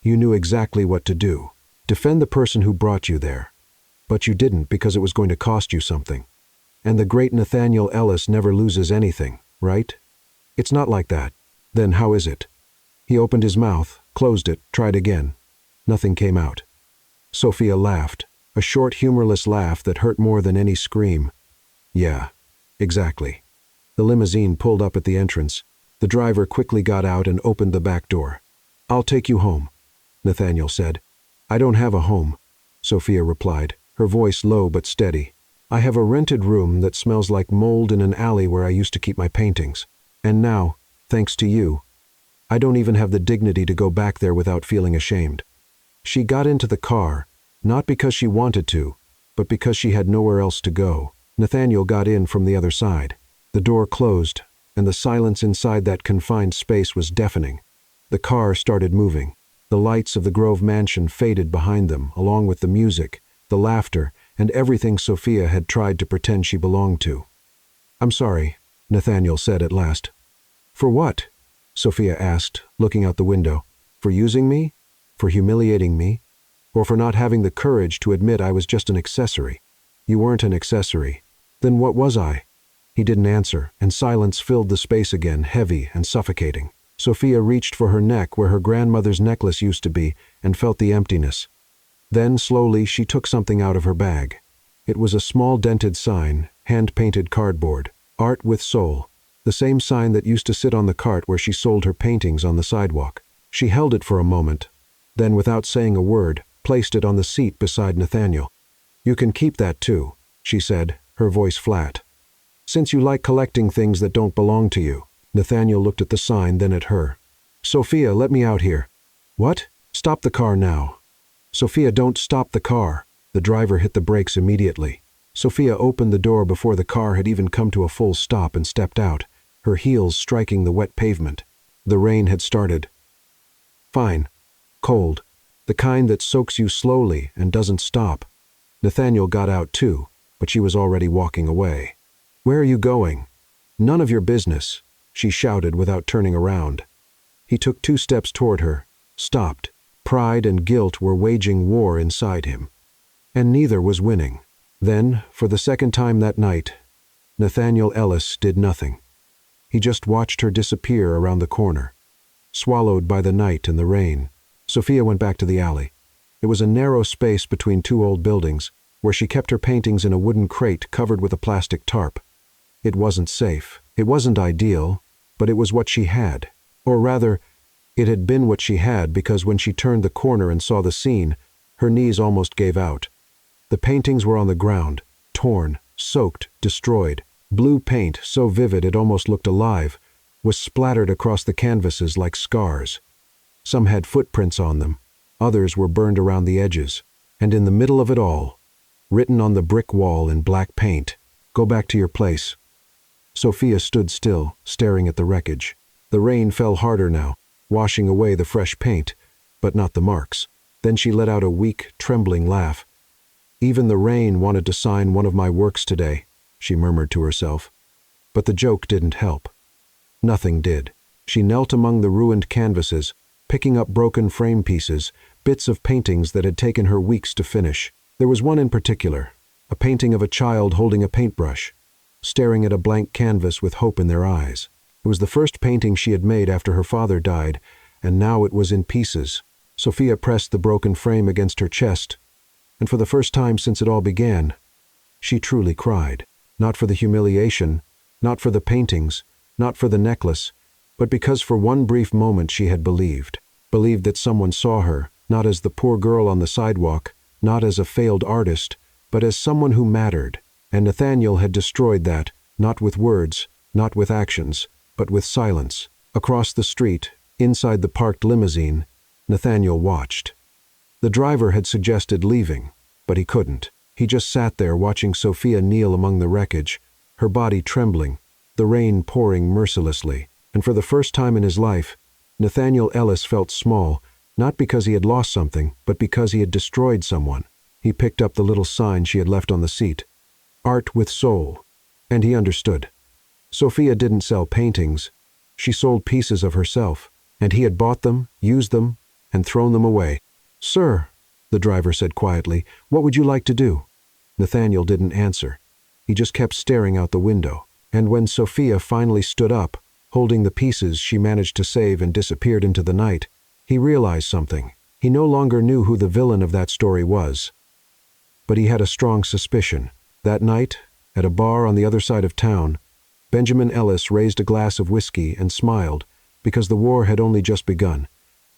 "You knew exactly what to do. Defend the person who brought you there. But you didn't because it was going to cost you something. And the great Nathaniel Ellis never loses anything, right? It's not like that. Then how is it?" He opened his mouth, closed it, tried again. Nothing came out. Sophia laughed, a short, humorless laugh that hurt more than any scream. "Yeah, exactly. The limousine pulled up at the entrance. The driver quickly got out and opened the back door. "I'll take you home," Nathaniel said. "I don't have a home," Sophia replied, her voice low but steady. "I have a rented room that smells like mold in an alley where I used to keep my paintings. And now, thanks to you, I don't even have the dignity to go back there without feeling ashamed." She got into the car, not because she wanted to, but because she had nowhere else to go. Nathaniel got in from the other side. The door closed, and the silence inside that confined space was deafening. The car started moving. The lights of the Grove mansion faded behind them, along with the music, the laughter, and everything Sophia had tried to pretend she belonged to. "I'm sorry," Nathaniel said at last. "For what?" Sophia asked, looking out the window. "For using me? For humiliating me? Or for not having the courage to admit I was just an accessory?" "You weren't an accessory. Then what was I?" He didn't answer, and silence filled the space again, heavy and suffocating. Sophia reached for her neck where her grandmother's necklace used to be and felt the emptiness. Then, slowly, she took something out of her bag. It was a small dented sign, hand-painted cardboard, "Art with Soul," the same sign that used to sit on the cart where she sold her paintings on the sidewalk. She held it for a moment, then without saying a word, placed it on the seat beside Nathaniel. "You can keep that too," she said, her voice flat. "Since you like collecting things that don't belong to you." Nathaniel looked at the sign, then at her. "Sophia, let me out here." "What? Stop the car now." "Sophia, don't stop the car." The driver hit the brakes immediately. Sophia opened the door before the car had even come to a full stop and stepped out, her heels striking the wet pavement. The rain had started. Fine. Cold. The kind that soaks you slowly and doesn't stop. Nathaniel got out too, but she was already walking away. "Where are you going?" "None of your business," she shouted without turning around. He took 2 steps toward her, stopped. Pride and guilt were waging war inside him, and neither was winning. Then, for the second time that night, Nathaniel Ellis did nothing. He just watched her disappear around the corner, swallowed by the night and the rain. Sophia went back to the alley. It was a narrow space between 2 old buildings, where she kept her paintings in a wooden crate covered with a plastic tarp. It wasn't safe. It wasn't ideal, but it was what she had. Or rather, it had been what she had because when she turned the corner and saw the scene, her knees almost gave out. The paintings were on the ground, torn, soaked, destroyed. Blue paint, so vivid it almost looked alive, was splattered across the canvases like scars. Some had footprints on them. Others were burned around the edges. And in the middle of it all, written on the brick wall in black paint, "Go back to your place." Sophia stood still, staring at the wreckage. The rain fell harder now, washing away the fresh paint, but not the marks. Then she let out a weak, trembling laugh. "Even the rain wanted to sign one of my works today," she murmured to herself. But the joke didn't help. Nothing did. She knelt among the ruined canvases, picking up broken frame pieces, bits of paintings that had taken her weeks to finish. There was one in particular, a painting of a child holding a paintbrush, staring at a blank canvas with hope in their eyes. It was the first painting she had made after her father died, and now it was in pieces. Sophia pressed the broken frame against her chest, and for the first time since it all began, she truly cried. Not for the humiliation, not for the paintings, not for the necklace, but because for one brief moment she had believed that someone saw her, not as the poor girl on the sidewalk, not as a failed artist, but as someone who mattered. And Nathaniel had destroyed that, not with words, not with actions, but with silence. Across the street, inside the parked limousine, Nathaniel watched. The driver had suggested leaving, but he couldn't. He just sat there watching Sophia kneel among the wreckage, her body trembling, the rain pouring mercilessly. And for the first time in his life, Nathaniel Ellis felt small, not because he had lost something, but because he had destroyed someone. He picked up the little sign she had left on the seat. "Art with Soul." And he understood. Sophia didn't sell paintings. She sold pieces of herself, and he had bought them, used them, and thrown them away. "Sir," the driver said quietly, "what would you like to do?" Nathaniel didn't answer. He just kept staring out the window. And when Sophia finally stood up, holding the pieces she managed to save and disappeared into the night, he realized something. He no longer knew who the villain of that story was. But he had a strong suspicion. That night, at a bar on the other side of town, Benjamin Ellis raised a glass of whiskey and smiled, because the war had only just begun,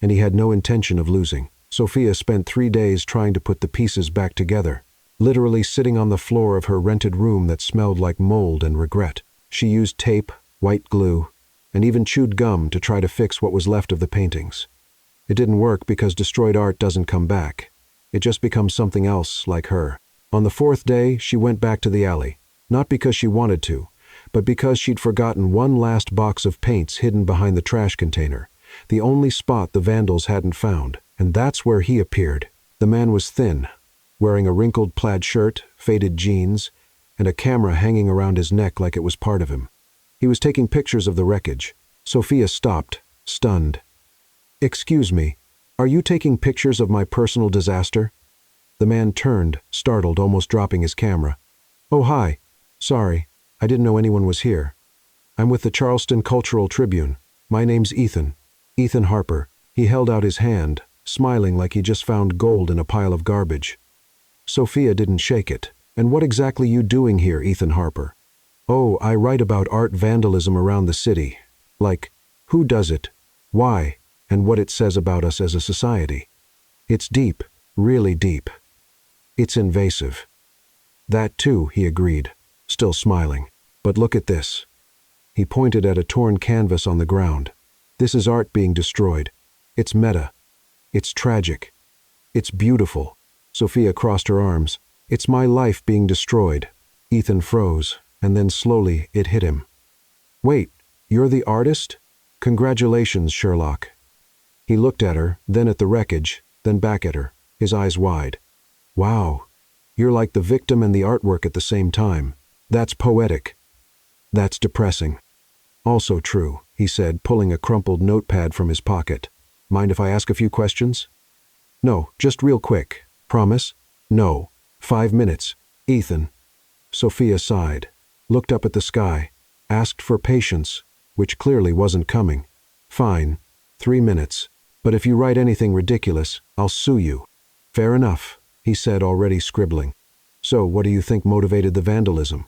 and he had no intention of losing. Sophia spent 3 days trying to put the pieces back together, literally sitting on the floor of her rented room that smelled like mold and regret. She used tape, white glue, and even chewed gum to try to fix what was left of the paintings. It didn't work because destroyed art doesn't come back. It just becomes something else like her. On the 4th day, she went back to the alley, not because she wanted to, but because she'd forgotten one last box of paints hidden behind the trash container, the only spot the vandals hadn't found. And that's where he appeared. The man was thin, wearing a wrinkled plaid shirt, faded jeans, and a camera hanging around his neck like it was part of him. He was taking pictures of the wreckage. Sophia stopped, stunned. "Excuse me, are you taking pictures of my personal disaster?" The man turned, startled, almost dropping his camera. "Oh, hi. Sorry, I didn't know anyone was here. I'm with the Charleston Cultural Tribune. My name's Ethan. Ethan Harper." He held out his hand, smiling like he just found gold in a pile of garbage. Sophia didn't shake it. "And what exactly you doing here, Ethan Harper?" "Oh, I write about art vandalism around the city. Like, who does it, why, and what it says about us as a society. It's deep, really deep. It's invasive." "That too," he agreed, still smiling. "But look at this." He pointed at a torn canvas on the ground. "This is art being destroyed. It's meta. It's tragic. It's beautiful." Sophia crossed her arms. "It's my life being destroyed." Ethan froze, and then slowly it hit him. "Wait, you're the artist? Congratulations, Sherlock." He looked at her, then at the wreckage, then back at her, his eyes wide. "Wow, you're like the victim and the artwork at the same time. That's poetic. That's depressing. Also true," he said, pulling a crumpled notepad from his pocket. "Mind if I ask a few questions?" "No, just real quick. Promise?" "No. 5 minutes. Ethan." Sophia sighed, looked up at the sky, asked for patience, which clearly wasn't coming. "Fine. 3 minutes. But if you write anything ridiculous, I'll sue you." "Fair enough," he said, already scribbling. "So, what do you think motivated the vandalism?"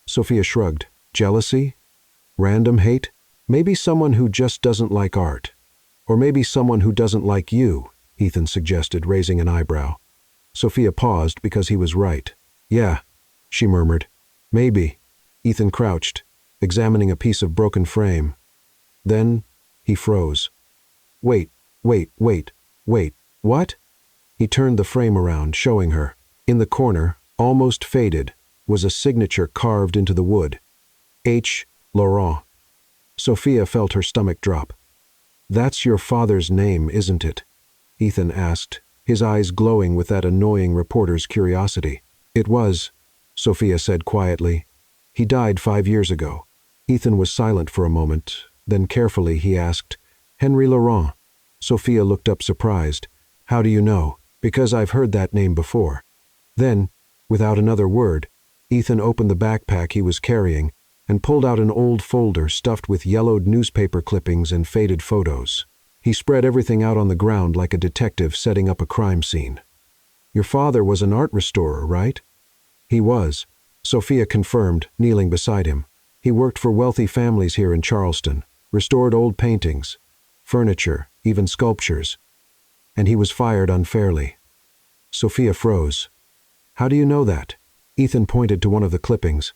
Sophia shrugged. "Jealousy? Random hate? Maybe someone who just doesn't like art. Or maybe someone who doesn't like you," Ethan suggested, raising an eyebrow. Sophia paused because he was right. "Yeah," she murmured. "Maybe." Ethan crouched, examining a piece of broken frame. Then he froze. Wait, what?" He turned the frame around, showing her. In the corner, almost faded, was a signature carved into the wood. H. Laurent. Sophia felt her stomach drop. "That's your father's name, isn't it?" Ethan asked, his eyes glowing with that annoying reporter's curiosity. "It was," Sophia said quietly. "He died 5 years ago." Ethan was silent for a moment, then carefully he asked, "Henry Laurent?" Sophia looked up surprised. "How do you know?" "Because I've heard that name before." Then, without another word, Ethan opened the backpack he was carrying and pulled out an old folder stuffed with yellowed newspaper clippings and faded photos. He spread everything out on the ground like a detective setting up a crime scene. "Your father was an art restorer, right?" "He was," Sophia confirmed, kneeling beside him. "He worked for wealthy families here in Charleston, restored old paintings, furniture, even sculptures. And he was fired unfairly." Sophia froze. "How do you know that?" Ethan pointed to one of the clippings.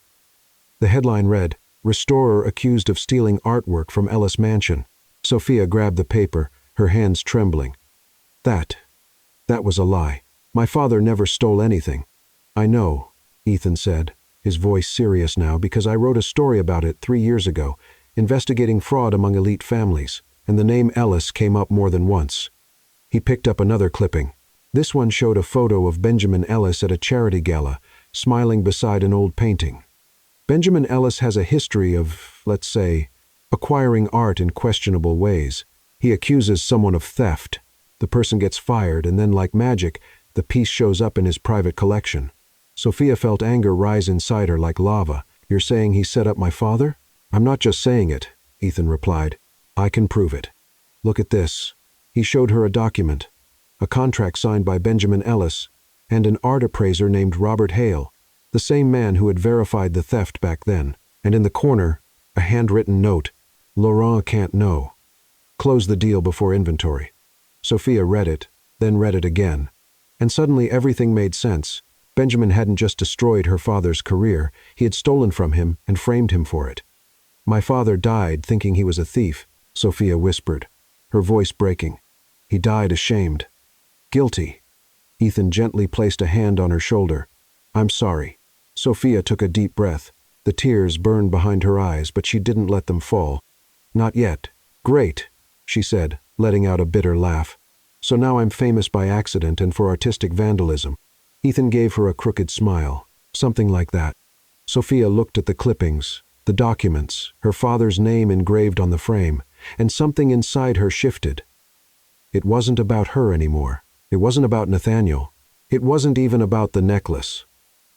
The headline read, "Restorer accused of stealing artwork from Ellis Mansion." Sophia grabbed the paper, her hands trembling. That was a lie. My father never stole anything." "I know," Ethan said, his voice serious now, "because I wrote a story about it 3 years ago, investigating fraud among elite families, and the name Ellis came up more than once." He picked up another clipping. This one showed a photo of Benjamin Ellis at a charity gala, smiling beside an old painting. Benjamin Ellis has a history of, let's say, acquiring art in questionable ways. He accuses someone of theft. The person gets fired, and then, like magic, the piece shows up in his private collection. Sophia felt anger rise inside her like lava. "You're saying he set up my father?" "I'm not just saying it," Ethan replied. "I can prove it. Look at this." He showed her a document, a contract signed by Benjamin Ellis and an art appraiser named Robert Hale, the same man who had verified the theft back then. And in the corner, A handwritten note. Laurent can't know. Close the deal before inventory. Sophia read it, then read it again. And suddenly everything made sense. Benjamin hadn't just destroyed her father's career, he had stolen from him and framed him for it. My father died thinking he was a thief, Sophia whispered, her voice breaking. He died ashamed. Guilty. Ethan gently placed a hand on her shoulder. I'm sorry. Sophia took a deep breath. The tears burned behind her eyes, but she didn't let them fall. Not yet. Great, she said, letting out a bitter laugh. So now I'm famous by accident and for artistic vandalism. Ethan gave her a crooked smile. Something like that. Sophia looked at the clippings, the documents, her father's name engraved on the frame, and something inside her shifted. It wasn't about her anymore. It wasn't about Nathaniel. It wasn't even about the necklace.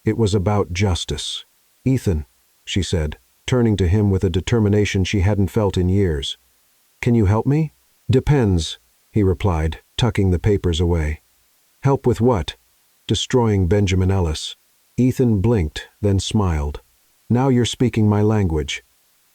It was about justice. Ethan, she said, turning to him with a determination she hadn't felt in years. Can you help me? Depends, he replied, tucking the papers away. Help with what? Destroying Benjamin Ellis. Ethan blinked, then smiled. Now you're speaking my language.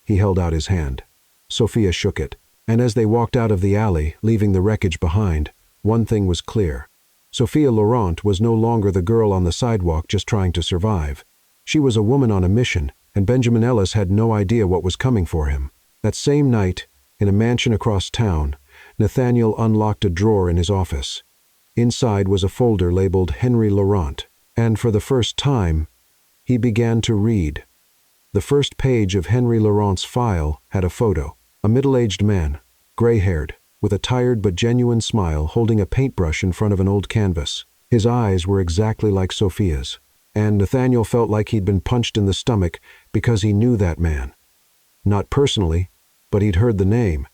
He held out his hand. Sophia shook it, and as they walked out of the alley, leaving the wreckage behind, one thing was clear. Sophia Laurent was no longer the girl on the sidewalk just trying to survive. She was a woman on a mission, and Benjamin Ellis had no idea what was coming for him. That same night, in a mansion across town, Nathaniel unlocked a drawer in his office. Inside was a folder labeled Henry Laurent, and for the first time, he began to read. The first page of Henry Laurent's file had a photo. A middle-aged man, gray-haired, with a tired but genuine smile, holding a paintbrush in front of an old canvas. His eyes were exactly like Sophia's, and Nathaniel felt like he'd been punched in the stomach because he knew that man. Not personally, but he'd heard the name.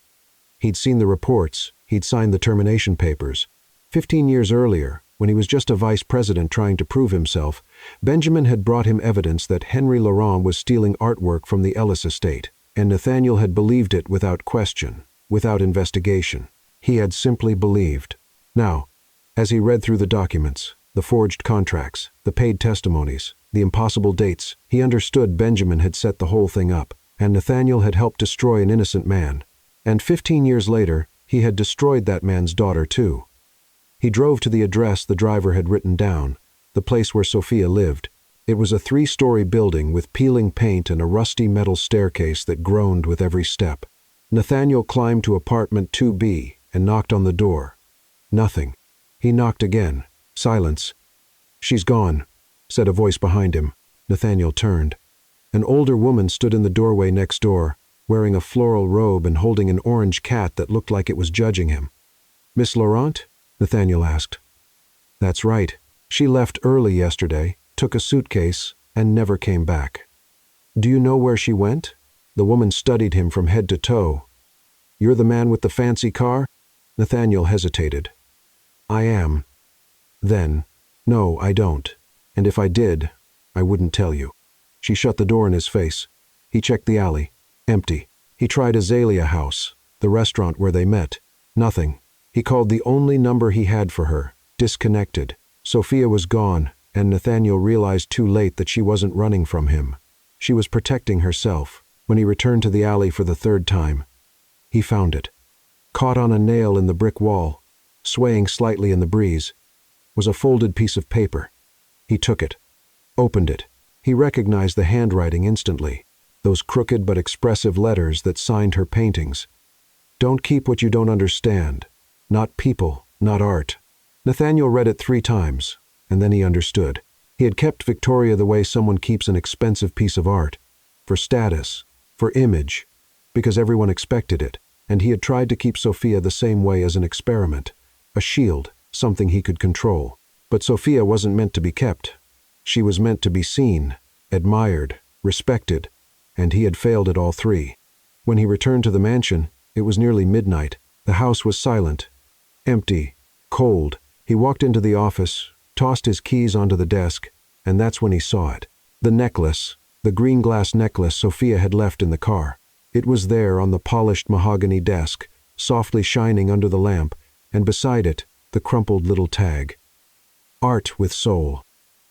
He'd seen the reports, he'd signed the termination papers. 15 years earlier, when he was just a vice president trying to prove himself, Benjamin had brought him evidence that Henry Laurent was stealing artwork from the Ellis estate, and Nathaniel had believed it without question, without investigation. He had simply believed. Now, as he read through the documents, the forged contracts, the paid testimonies, the impossible dates, he understood Benjamin had set the whole thing up, and Nathaniel had helped destroy an innocent man. And 15 years later, he had destroyed that man's daughter too. He drove to the address the driver had written down, the place where Sophia lived. It was a 3-story building with peeling paint and a rusty metal staircase that groaned with every step. Nathaniel climbed to apartment 2B and knocked on the door. Nothing. He knocked again. Silence. She's gone, said a voice behind him. Nathaniel turned. An older woman stood in the doorway next door, wearing a floral robe and holding an orange cat that looked like it was judging him. Miss Laurent? Nathaniel asked. That's right. She left early yesterday, took a suitcase, and never came back. Do you know where she went? The woman studied him from head to toe. You're the man with the fancy car? Nathaniel hesitated. I am. Then, no, I don't. And if I did, I wouldn't tell you. She shut the door in his face. He checked the alley. Empty. He tried Azalea House, the restaurant where they met. Nothing. He called the only number he had for her. Disconnected. Sophia was gone, and Nathaniel realized too late that she wasn't running from him. She was protecting herself. When he returned to the alley for the 3rd time, he found it. Caught on a nail in the brick wall, swaying slightly in the breeze, was a folded piece of paper. He took it. Opened it. He recognized the handwriting instantly. Those crooked but expressive letters that signed her paintings. Don't keep what you don't understand. Not people, not art. Nathaniel read it 3 times, and then he understood. He had kept Victoria the way someone keeps an expensive piece of art. For status, for image, because everyone expected it, and he had tried to keep Sophia the same way as an experiment, a shield, something he could control. But Sophia wasn't meant to be kept. She was meant to be seen, admired, respected, and he had failed at all 3. When he returned to the mansion, it was nearly midnight. The house was silent, empty, cold. He walked into the office, tossed his keys onto the desk, and that's when he saw it. The necklace, the green glass necklace Sophia had left in the car. It was there on the polished mahogany desk, softly shining under the lamp, and beside it, the crumpled little tag. Art with soul.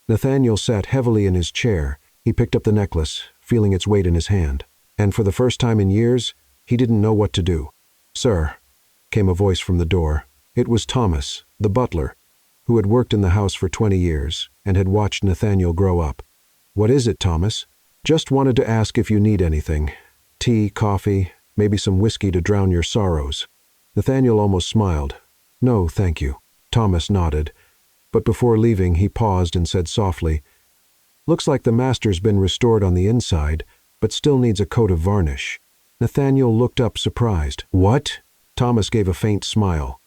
Nathaniel sat heavily in his chair. He picked up the necklace, feeling its weight in his hand. And for the first time in years, he didn't know what to do. "Sir," came a voice from the door. It was Thomas, the butler, who had worked in the house for 20 years and had watched Nathaniel grow up. "What is it, Thomas?" "Just wanted to ask if you need anything. Tea, coffee, maybe some whiskey to drown your sorrows." Nathaniel almost smiled. "No, thank you." Thomas nodded, but before leaving he paused and said softly, "Looks like the master's been restored on the inside, but still needs a coat of varnish." Nathaniel looked up surprised. "What?" Thomas gave a faint smile.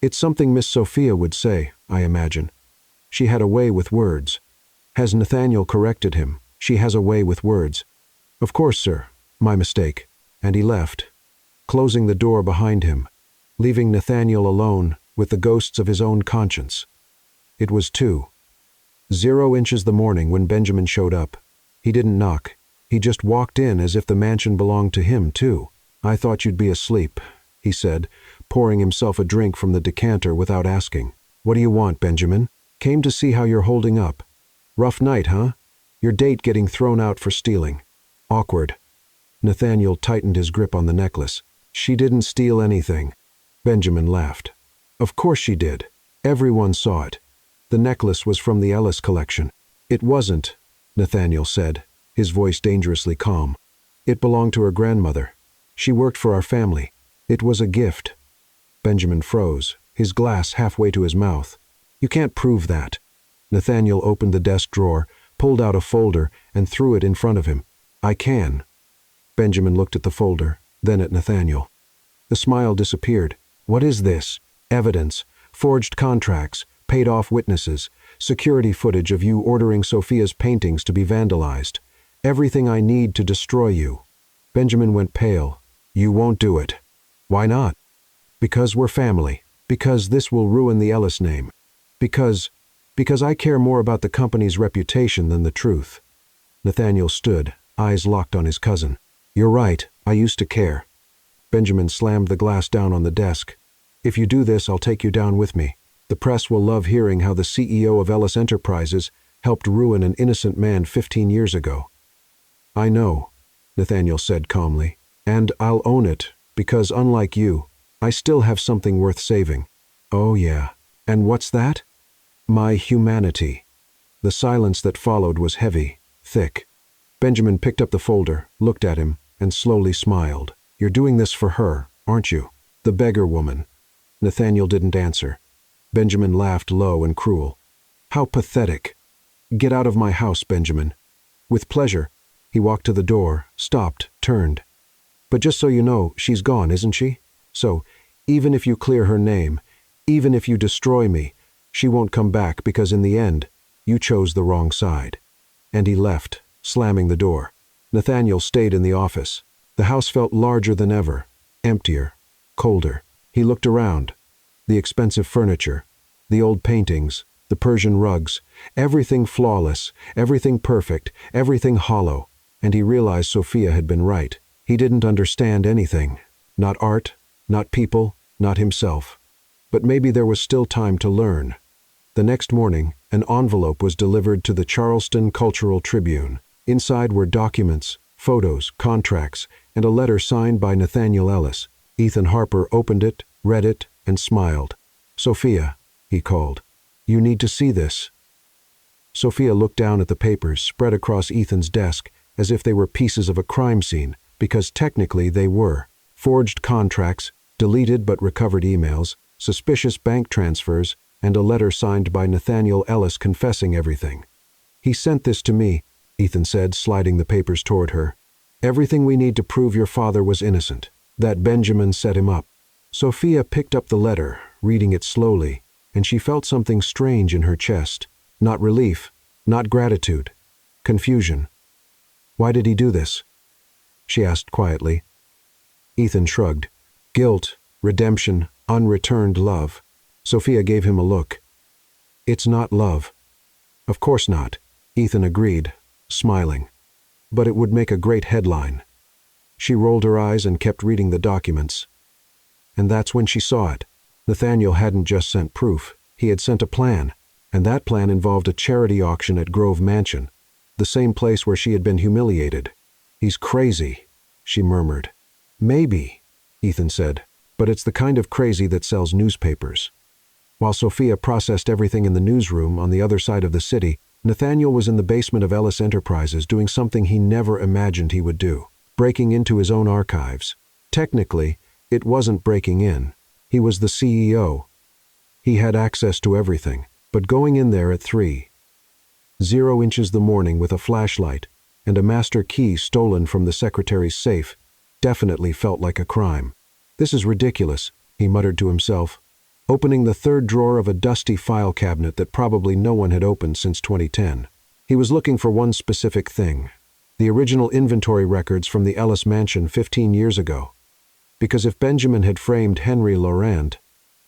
"It's something Miss Sophia would say, I imagine. She had a way with words." Has Nathaniel corrected him? "She has a way with words." "Of course, sir. My mistake." And he left, closing the door behind him, leaving Nathaniel alone with the ghosts of his own conscience. It was 2:00 the morning when Benjamin showed up. He didn't knock. He just walked in as if the mansion belonged to him, too. "I thought you'd be asleep," he said, pouring himself a drink from the decanter without asking. "What do you want, Benjamin?" "Came to see how you're holding up." "Rough night, huh? Your date getting thrown out for stealing." "Awkward." Nathaniel tightened his grip on the necklace. "She didn't steal anything." Benjamin laughed. "Of course she did. Everyone saw it. The necklace was from the Ellis collection." "It wasn't," Nathaniel said, his voice dangerously calm. "It belonged to her grandmother. She worked for our family. It was a gift." Benjamin froze, his glass halfway to his mouth. "You can't prove that." Nathaniel opened the desk drawer, pulled out a folder, and threw it in front of him. "I can." Benjamin looked at the folder, then at Nathaniel. The smile disappeared. "What is this?" "Evidence, forged contracts, paid-off witnesses, security footage of you ordering Sophia's paintings to be vandalized. Everything I need to destroy you." Benjamin went pale. "You won't do it." "Why not?" "Because we're family. Because this will ruin the Ellis name. Because I care more about the company's reputation than the truth." Nathaniel stood, eyes locked on his cousin. "You're right, I used to care." Benjamin slammed the glass down on the desk. "If you do this, I'll take you down with me. The press will love hearing how the CEO of Ellis Enterprises helped ruin an innocent man 15 years ago." "I know," Nathaniel said calmly, "and I'll own it, because unlike you, I still have something worth saving." "Oh yeah. And what's that?" "My humanity." The silence that followed was heavy, thick. Benjamin picked up the folder, looked at him, and slowly smiled. "You're doing this for her, aren't you? The beggar woman." Nathaniel didn't answer. Benjamin laughed low and cruel. "How pathetic. Get out of my house, Benjamin." "With pleasure." He walked to the door, stopped, turned. "But just so you know, she's gone, isn't she? So, even if you clear her name, even if you destroy me, she won't come back because in the end, you chose the wrong side." And he left, slamming the door. Nathaniel stayed in the office. The house felt larger than ever, emptier, colder. He looked around. The expensive furniture, the old paintings, the Persian rugs, everything flawless, everything perfect, everything hollow. And he realized Sophia had been right. He didn't understand anything. Not art, not people, not himself. But maybe there was still time to learn. The next morning, an envelope was delivered to the Charleston Cultural Tribune. Inside were documents, photos, contracts, and a letter signed by Nathaniel Ellis. Ethan Harper opened it, read it, and smiled. "Sophia," he called, "you need to see this." Sophia looked down at the papers spread across Ethan's desk as if they were pieces of a crime scene, because technically they were. Forged contracts, deleted but recovered emails, suspicious bank transfers, and a letter signed by Nathaniel Ellis confessing everything. "He sent this to me," Ethan said, sliding the papers toward her. "Everything we need to prove your father was innocent. That Benjamin set him up." Sophia picked up the letter, reading it slowly, and she felt something strange in her chest. Not relief, not gratitude, confusion. "Why did he do this?" she asked quietly. Ethan shrugged. "Guilt, redemption, unreturned love." Sophia gave him a look. "It's not love." "Of course not," Ethan agreed, smiling. "But it would make a great headline." She rolled her eyes and kept reading the documents. And that's when she saw it. Nathaniel hadn't just sent proof. He had sent a plan, and that plan involved a charity auction at Grove Mansion, the same place where she had been humiliated. "He's crazy," she murmured. Maybe, Ethan said, but it's the kind of crazy that sells newspapers. While Sophia processed everything in the newsroom on the other side of the city, Nathaniel was in the basement of Ellis Enterprises doing something he never imagined he would do, breaking into his own archives. Technically, it wasn't breaking in. He was the CEO. He had access to everything, but going in there at 3:00 the morning with a flashlight and a master key stolen from the secretary's safe definitely felt like a crime. This is ridiculous, he muttered to himself, opening the third drawer of a dusty file cabinet that probably no one had opened since 2010. He was looking for one specific thing, the original inventory records from the Ellis mansion 15 years ago. Because if Benjamin had framed Henry Laurent,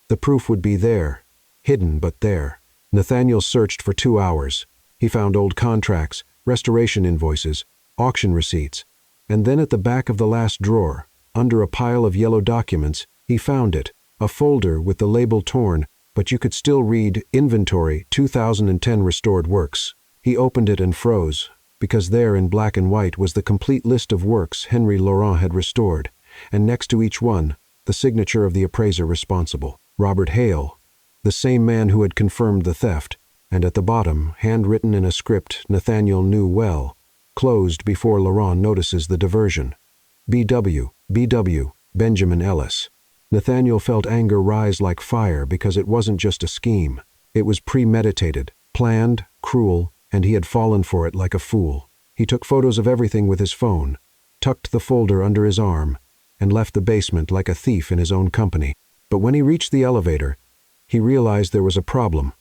the proof would be there, hidden but there. Nathaniel searched for 2 hours. He found old contracts, restoration invoices, auction receipts, and then at the back of the last drawer, under a pile of yellow documents, he found it, a folder with the label torn, but you could still read Inventory 2010 Restored Works. He opened it and froze, because there in black and white was the complete list of works Henry Laurent had restored, and next to each one, the signature of the appraiser responsible, Robert Hale, the same man who had confirmed the theft, and at the bottom, handwritten in a script Nathaniel knew well, closed before Laurent notices the diversion. B.W., Benjamin Ellis. Nathaniel felt anger rise like fire because it wasn't just a scheme. It was premeditated, planned, cruel, and he had fallen for it like a fool. He took photos of everything with his phone, tucked the folder under his arm, and left the basement like a thief in his own company. But when he reached the elevator, he realized there was a problem.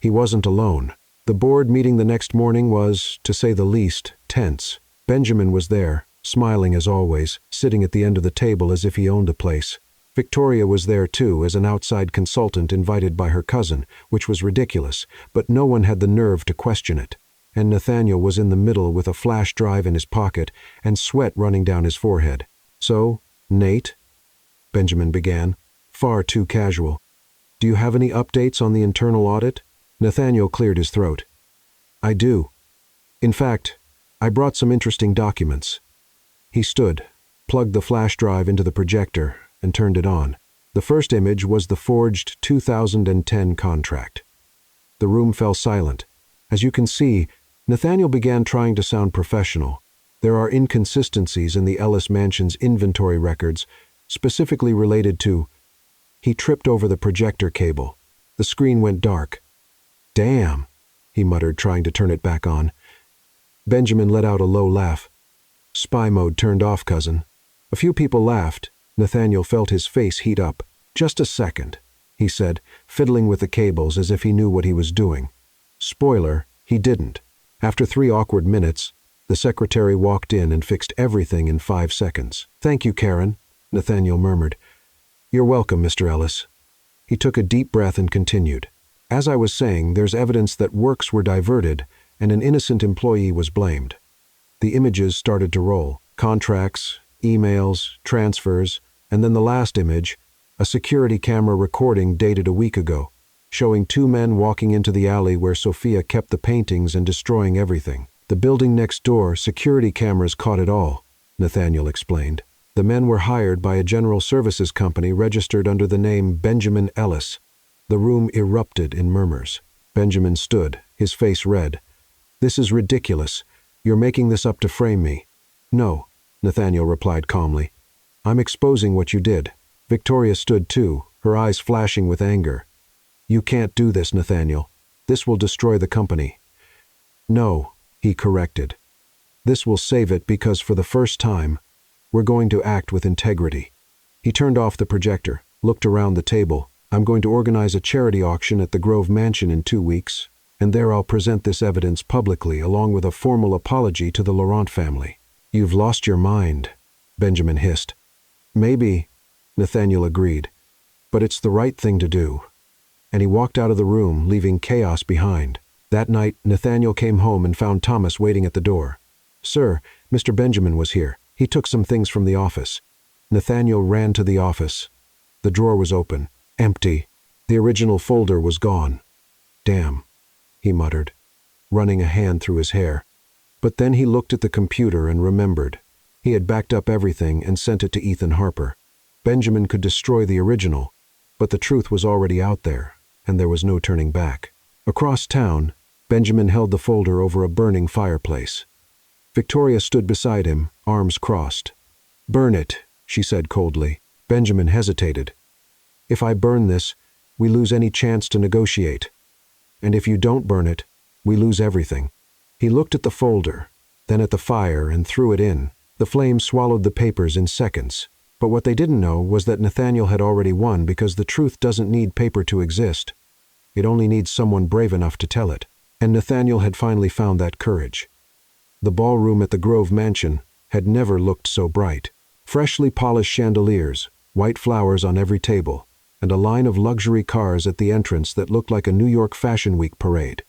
He wasn't alone. The board meeting the next morning was, to say the least, tense. Benjamin was there, smiling as always, sitting at the end of the table as if he owned the place. Victoria was there too, as an outside consultant invited by her cousin, which was ridiculous, but no one had the nerve to question it. And Nathaniel was in the middle with a flash drive in his pocket and sweat running down his forehead. "So, Nate," Benjamin began, far too casual, "do you have any updates on the internal audit?" Nathaniel cleared his throat. "I do. In fact, I brought some interesting documents." He stood, plugged the flash drive into the projector, and turned it on. The first image was the forged 2010 contract. The room fell silent. As you can see, Nathaniel began trying to sound professional. There are inconsistencies in the Ellis Mansion's inventory records, specifically related to... He tripped over the projector cable. The screen went dark. "Damn," he muttered, trying to turn it back on. Benjamin let out a low laugh. "Spy mode turned off, cousin." A few people laughed. Nathaniel felt his face heat up. "Just a second," he said, fiddling with the cables as if he knew what he was doing. Spoiler, he didn't. After 3 awkward minutes, the secretary walked in and fixed everything in 5 seconds. "Thank you, Karen," Nathaniel murmured. "You're welcome, Mr. Ellis." He took a deep breath and continued. "As I was saying, there's evidence that works were diverted and an innocent employee was blamed." The images started to roll. Contracts, emails, transfers, and then the last image, a security camera recording dated a week ago, showing 2 men walking into the alley where Sophia kept the paintings and destroying everything. "The building next door, security cameras caught it all," Nathaniel explained. "The men were hired by a general services company registered under the name Benjamin Ellis." The room erupted in murmurs. Benjamin stood, his face red. "This is ridiculous. You're making this up to frame me." "No," Nathaniel replied calmly. "I'm exposing what you did." Victoria stood too, her eyes flashing with anger. "You can't do this, Nathaniel. This will destroy the company." "No," he corrected. "This will save it because for the first time, we're going to act with integrity." He turned off the projector, looked around the table. "I'm going to organize a charity auction at the Grove Mansion in 2 weeks, and there I'll present this evidence publicly along with a formal apology to the Laurent family." "You've lost your mind," Benjamin hissed. "Maybe," Nathaniel agreed, "but it's the right thing to do." And he walked out of the room, leaving chaos behind. That night, Nathaniel came home and found Thomas waiting at the door. "Sir, Mr. Benjamin was here. He took some things from the office." Nathaniel ran to the office. The drawer was open, empty. The original folder was gone. "Damn," he muttered, running a hand through his hair. But then he looked at the computer and remembered. He had backed up everything and sent it to Ethan Harper. Benjamin could destroy the original, but the truth was already out there, and there was no turning back. Across town, Benjamin held the folder over a burning fireplace. Victoria stood beside him, arms crossed. "Burn it," she said coldly. Benjamin hesitated. "If I burn this, we lose any chance to negotiate. And if you don't burn it, we lose everything." He looked at the folder, then at the fire and threw it in. The flames swallowed the papers in seconds. But what they didn't know was that Nathaniel had already won, because the truth doesn't need paper to exist. It only needs someone brave enough to tell it. And Nathaniel had finally found that courage. The ballroom at the Grove Mansion had never looked so bright. Freshly polished chandeliers, white flowers on every table, and a line of luxury cars at the entrance that looked like a New York Fashion Week parade.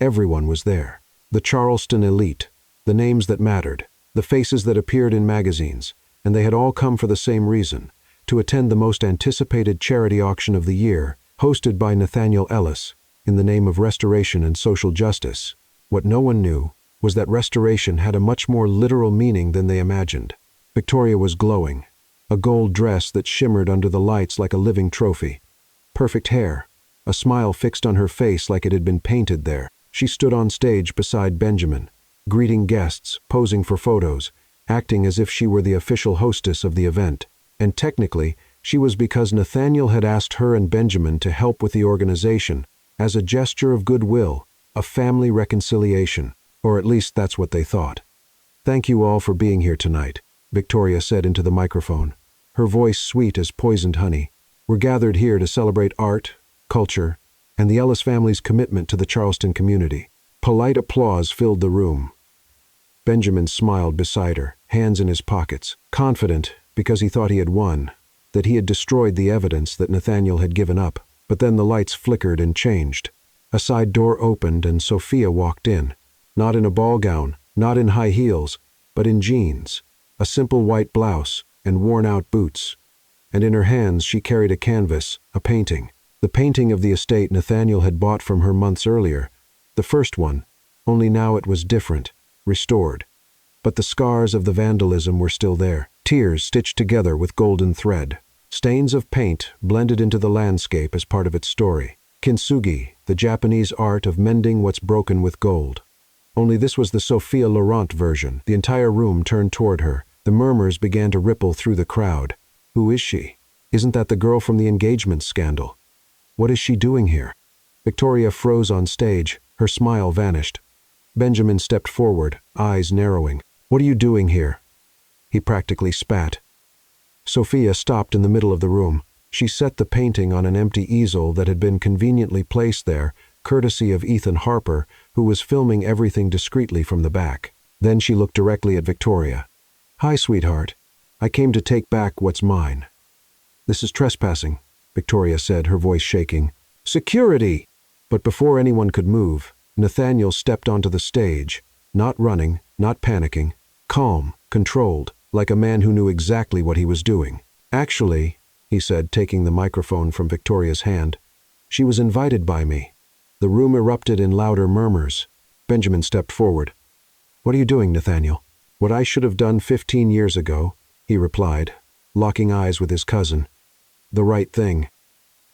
Everyone was there. The Charleston elite, the names that mattered, the faces that appeared in magazines, and they had all come for the same reason, to attend the most anticipated charity auction of the year, hosted by Nathaniel Ellis, in the name of restoration and social justice. What no one knew was that restoration had a much more literal meaning than they imagined. Victoria was glowing, a gold dress that shimmered under the lights like a living trophy. Perfect hair, a smile fixed on her face like it had been painted there. She stood on stage beside Benjamin, greeting guests, posing for photos, acting as if she were the official hostess of the event. And technically, she was, because Nathaniel had asked her and Benjamin to help with the organization, as a gesture of goodwill, a family reconciliation, or at least that's what they thought. "Thank you all for being here tonight," Victoria said into the microphone, her voice sweet as poisoned honey. "We're gathered here to celebrate art, culture, and the Ellis family's commitment to the Charleston community." Polite applause filled the room. Benjamin smiled beside her, hands in his pockets, confident, because he thought he had won, that he had destroyed the evidence that Nathaniel had given up. But then the lights flickered and changed. A side door opened and Sophia walked in, not in a ball gown, not in high heels, but in jeans, a simple white blouse, and worn-out boots. And in her hands she carried a canvas, a painting. The painting of the estate Nathaniel had bought from her months earlier. The first one, only now it was different, restored. But the scars of the vandalism were still there, tears stitched together with golden thread. Stains of paint blended into the landscape as part of its story. Kintsugi, the Japanese art of mending what's broken with gold. Only this was the Sophia Laurent version. The entire room turned toward her. The murmurs began to ripple through the crowd. Who is she? Isn't that the girl from the engagement scandal? What is she doing here? Victoria froze on stage. Her smile vanished. Benjamin stepped forward, eyes narrowing. "What are you doing here?" He practically spat. Sophia stopped in the middle of the room. She set the painting on an empty easel that had been conveniently placed there, courtesy of Ethan Harper, who was filming everything discreetly from the back. Then she looked directly at Victoria. "Hi, sweetheart. I came to take back what's mine." "This is trespassing," Victoria said, her voice shaking. "Security!" But before anyone could move, Nathaniel stepped onto the stage, not running, not panicking, calm, controlled, like a man who knew exactly what he was doing. "Actually," he said, taking the microphone from Victoria's hand, "she was invited by me." The room erupted in louder murmurs. Benjamin stepped forward. "What are you doing, Nathaniel?" "What I should have done 15 years ago," he replied, locking eyes with his cousin. "The right thing."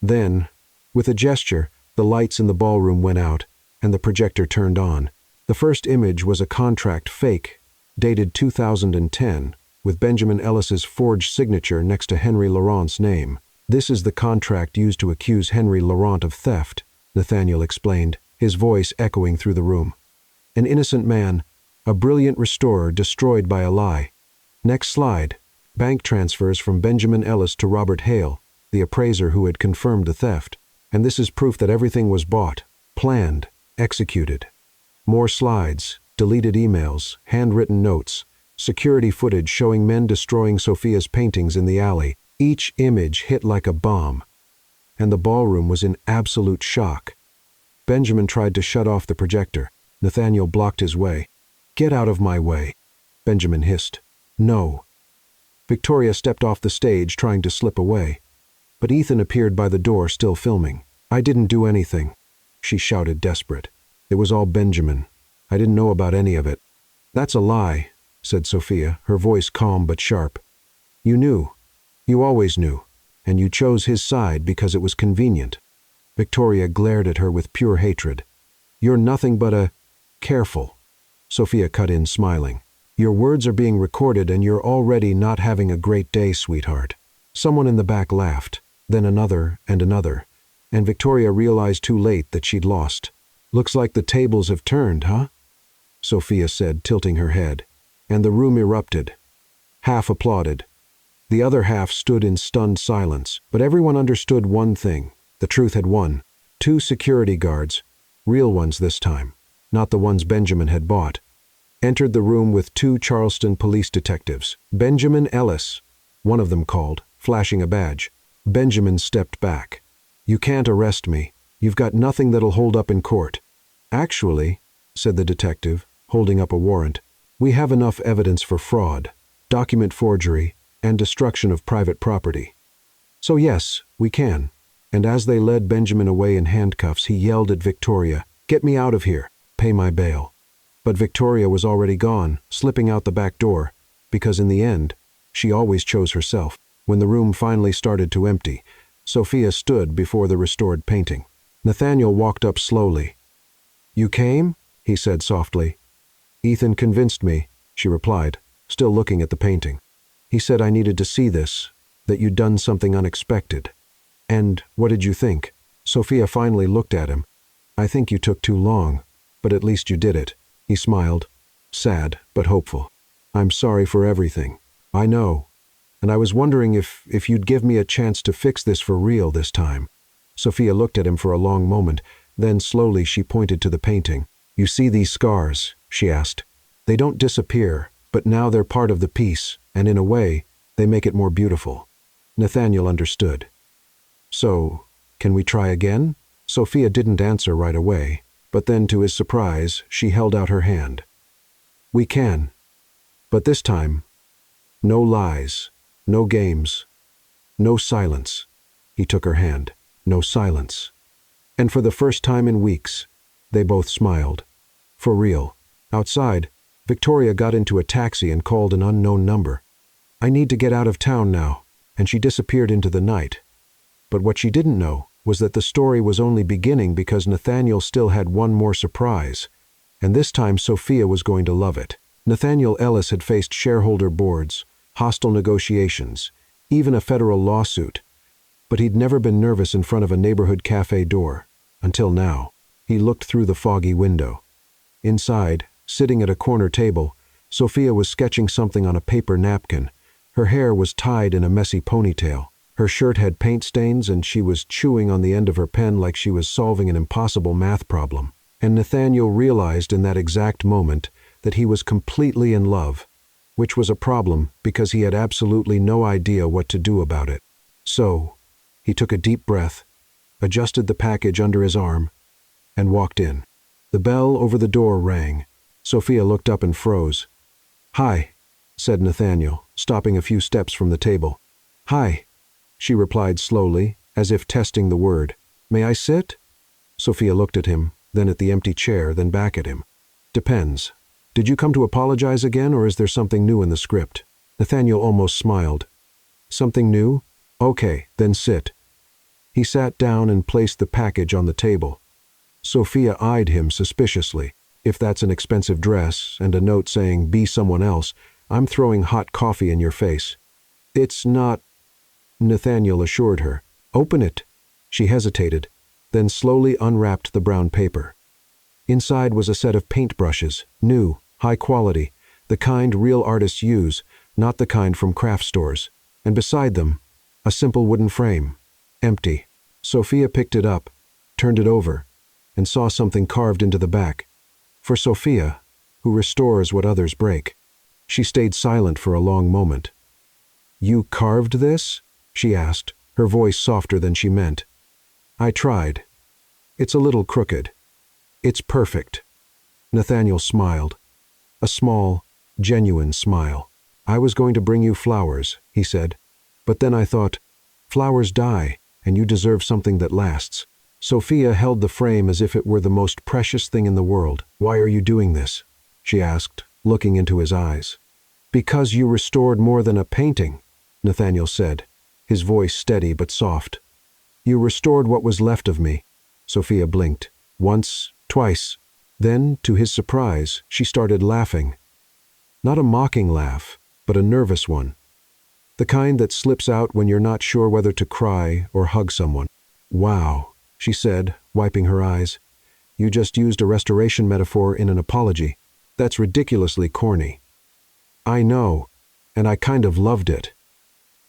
Then, with a gesture, the lights in the ballroom went out, and the projector turned on. The first image was a contract fake, dated 2010, with Benjamin Ellis's forged signature next to Henry Laurent's name. "This is the contract used to accuse Henry Laurent of theft," Nathaniel explained, his voice echoing through the room. "An innocent man, a brilliant restorer destroyed by a lie. Next slide. Bank transfers from Benjamin Ellis to Robert Hale, the appraiser who had confirmed the theft. And this is proof that everything was bought, planned, executed." More slides, deleted emails, handwritten notes, security footage showing men destroying Sophia's paintings in the alley. Each image hit like a bomb, and the ballroom was in absolute shock. Benjamin tried to shut off the projector. Nathaniel blocked his way. "Get out of my way," Benjamin hissed. "No." Victoria stepped off the stage, trying to slip away. But Ethan appeared by the door, still filming. "I didn't do anything," she shouted, desperate. "It was all Benjamin. I didn't know about any of it." "That's a lie," said Sophia, her voice calm but sharp. "You knew. You always knew. And you chose his side because it was convenient." Victoria glared at her with pure hatred. "You're nothing but a— Careful." Sophia cut in, smiling. "Your words are being recorded and you're already not having a great day, sweetheart." Someone in the back laughed, then another, and Victoria realized too late that she'd lost. "Looks like the tables have turned, huh?" Sophia said, tilting her head, and the room erupted. Half applauded. The other half stood in stunned silence, but everyone understood one thing. The truth had won. 2 security guards, real ones this time, not the ones Benjamin had bought, entered the room with 2 Charleston police detectives. "Benjamin Ellis," one of them called, flashing a badge. Benjamin stepped back. "You can't arrest me. You've got nothing that'll hold up in court." "Actually," said the detective, holding up a warrant, "we have enough evidence for fraud, document forgery, and destruction of private property. So yes, we can." And as they led Benjamin away in handcuffs, he yelled at Victoria, "Get me out of here. Pay my bail." But Victoria was already gone, slipping out the back door, because in the end, she always chose herself. When the room finally started to empty, Sophia stood before the restored painting. Nathaniel walked up slowly. "You came?" he said softly. "Ethan convinced me," she replied, still looking at the painting. "He said I needed to see this, that you'd done something unexpected." "And what did you think?" Sophia finally looked at him. "I think you took too long, but at least you did it." He smiled, sad but hopeful. "I'm sorry for everything. I know. And I was wondering if you'd give me a chance to fix this for real this time." Sophia looked at him for a long moment, then slowly she pointed to the painting. "You see these scars?" she asked. "They don't disappear, but now they're part of the piece, and in a way, they make it more beautiful." Nathaniel understood. "So, can we try again?" Sophia didn't answer right away, but then to his surprise, she held out her hand. "We can. But this time, no lies, no games, no silence." He took her hand. "No silence." And for the first time in weeks, they both smiled. For real. Outside, Victoria got into a taxi and called an unknown number. "I need to get out of town now," and she disappeared into the night. But what she didn't know was that the story was only beginning because Nathaniel still had one more surprise, and this time Sophia was going to love it. Nathaniel Ellis had faced shareholder boards, hostile negotiations, even a federal lawsuit, but he'd never been nervous in front of a neighborhood cafe door, until now. He looked through the foggy window. Inside, sitting at a corner table, Sophia was sketching something on a paper napkin. Her hair was tied in a messy ponytail. Her shirt had paint stains and she was chewing on the end of her pen like she was solving an impossible math problem. And Nathaniel realized in that exact moment that he was completely in love, which was a problem because he had absolutely no idea what to do about it. So, he took a deep breath, adjusted the package under his arm, and walked in. The bell over the door rang. Sophia looked up and froze. "Hi," said Nathaniel, stopping a few steps from the table. "Hi," she replied slowly, as if testing the word. "May I sit?" Sophia looked at him, then at the empty chair, then back at him. "Depends. Did you come to apologize again, or is there something new in the script?" Nathaniel almost smiled. "Something new? Okay, then sit." He sat down and placed the package on the table. Sophia eyed him suspiciously. "If that's an expensive dress and a note saying, 'Be someone else,' I'm throwing hot coffee in your face." "It's not," Nathaniel assured her. "Open it." She hesitated, then slowly unwrapped the brown paper. Inside was a set of paintbrushes, new, high quality, the kind real artists use, not the kind from craft stores. And beside them, a simple wooden frame, empty. Sophia picked it up, turned it over, and saw something carved into the back. For Sophia, who restores what others break. She stayed silent for a long moment. "You carved this?" she asked, her voice softer than she meant. "I tried. It's a little crooked. It's perfect." Nathaniel smiled. A small, genuine smile. "I was going to bring you flowers," he said. "But then I thought, flowers die, and you deserve something that lasts." Sophia held the frame as if it were the most precious thing in the world. "Why are you doing this?" she asked, looking into his eyes. Because you restored more than a painting, Nathaniel said, his voice steady but soft. You restored what was left of me. Sophia blinked. Once, twice. Then, to his surprise, she started laughing. Not a mocking laugh, but a nervous one. The kind that slips out when you're not sure whether to cry or hug someone. Wow, she said, wiping her eyes. You just used a restoration metaphor in an apology. That's ridiculously corny. I know, and I kind of loved it.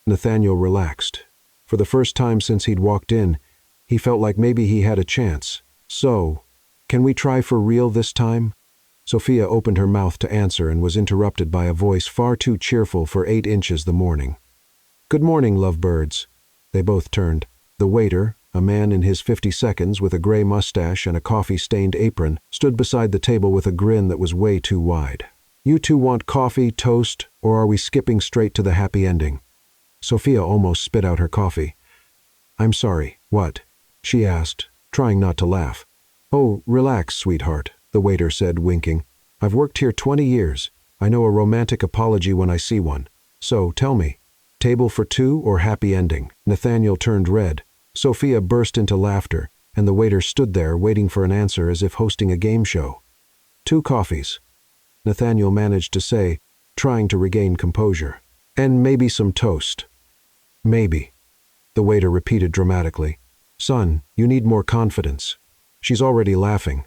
Nathaniel relaxed. For the first time since he'd walked in, he felt like maybe he had a chance. So, can we try for real this time? Sophia opened her mouth to answer and was interrupted by a voice far too cheerful for 8 inches the morning. Good morning, lovebirds. They both turned. The waiter, a man in his 52nds with a gray mustache and a coffee-stained apron, stood beside the table with a grin that was way too wide. You two want coffee, toast, or are we skipping straight to the happy ending? Sophia almost spit out her coffee. I'm sorry, what? She asked, trying not to laugh. Oh, relax, sweetheart, the waiter said, winking. I've worked here 20 years. I know a romantic apology when I see one. So, tell me, table for 2 or happy ending? Nathaniel turned red. Sophia burst into laughter, and the waiter stood there waiting for an answer as if hosting a game show. 2 coffees, Nathaniel managed to say, trying to regain composure. And maybe some toast. Maybe, the waiter repeated dramatically. Son, you need more confidence. She's already laughing.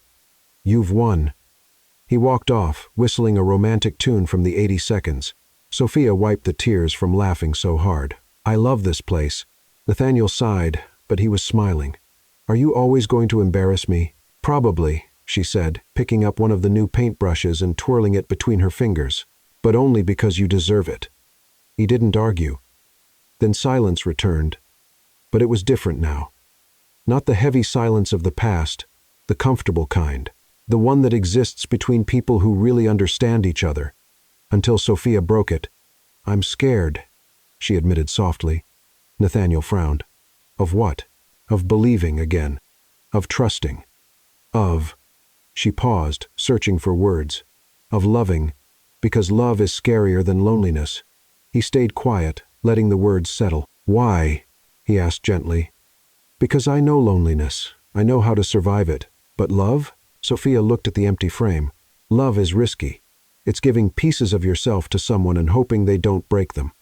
You've won. He walked off, whistling a romantic tune from the 82nds. Sophia wiped the tears from laughing so hard. I love this place. Nathaniel sighed, but he was smiling. Are you always going to embarrass me? Probably, she said, picking up one of the new paintbrushes and twirling it between her fingers. But only because you deserve it. He didn't argue. Then silence returned. But it was different now. Not the heavy silence of the past, the comfortable kind. The one that exists between people who really understand each other. Until Sophia broke it. I'm scared, she admitted softly. Nathaniel frowned. Of what? Of believing again. Of trusting. Of... She paused, searching for words. Of loving, because love is scarier than loneliness. He stayed quiet, letting the words settle. Why? He asked gently. Because I know loneliness. I know how to survive it. But love? Sophia looked at the empty frame. Love is risky. It's giving pieces of yourself to someone and hoping they don't break them.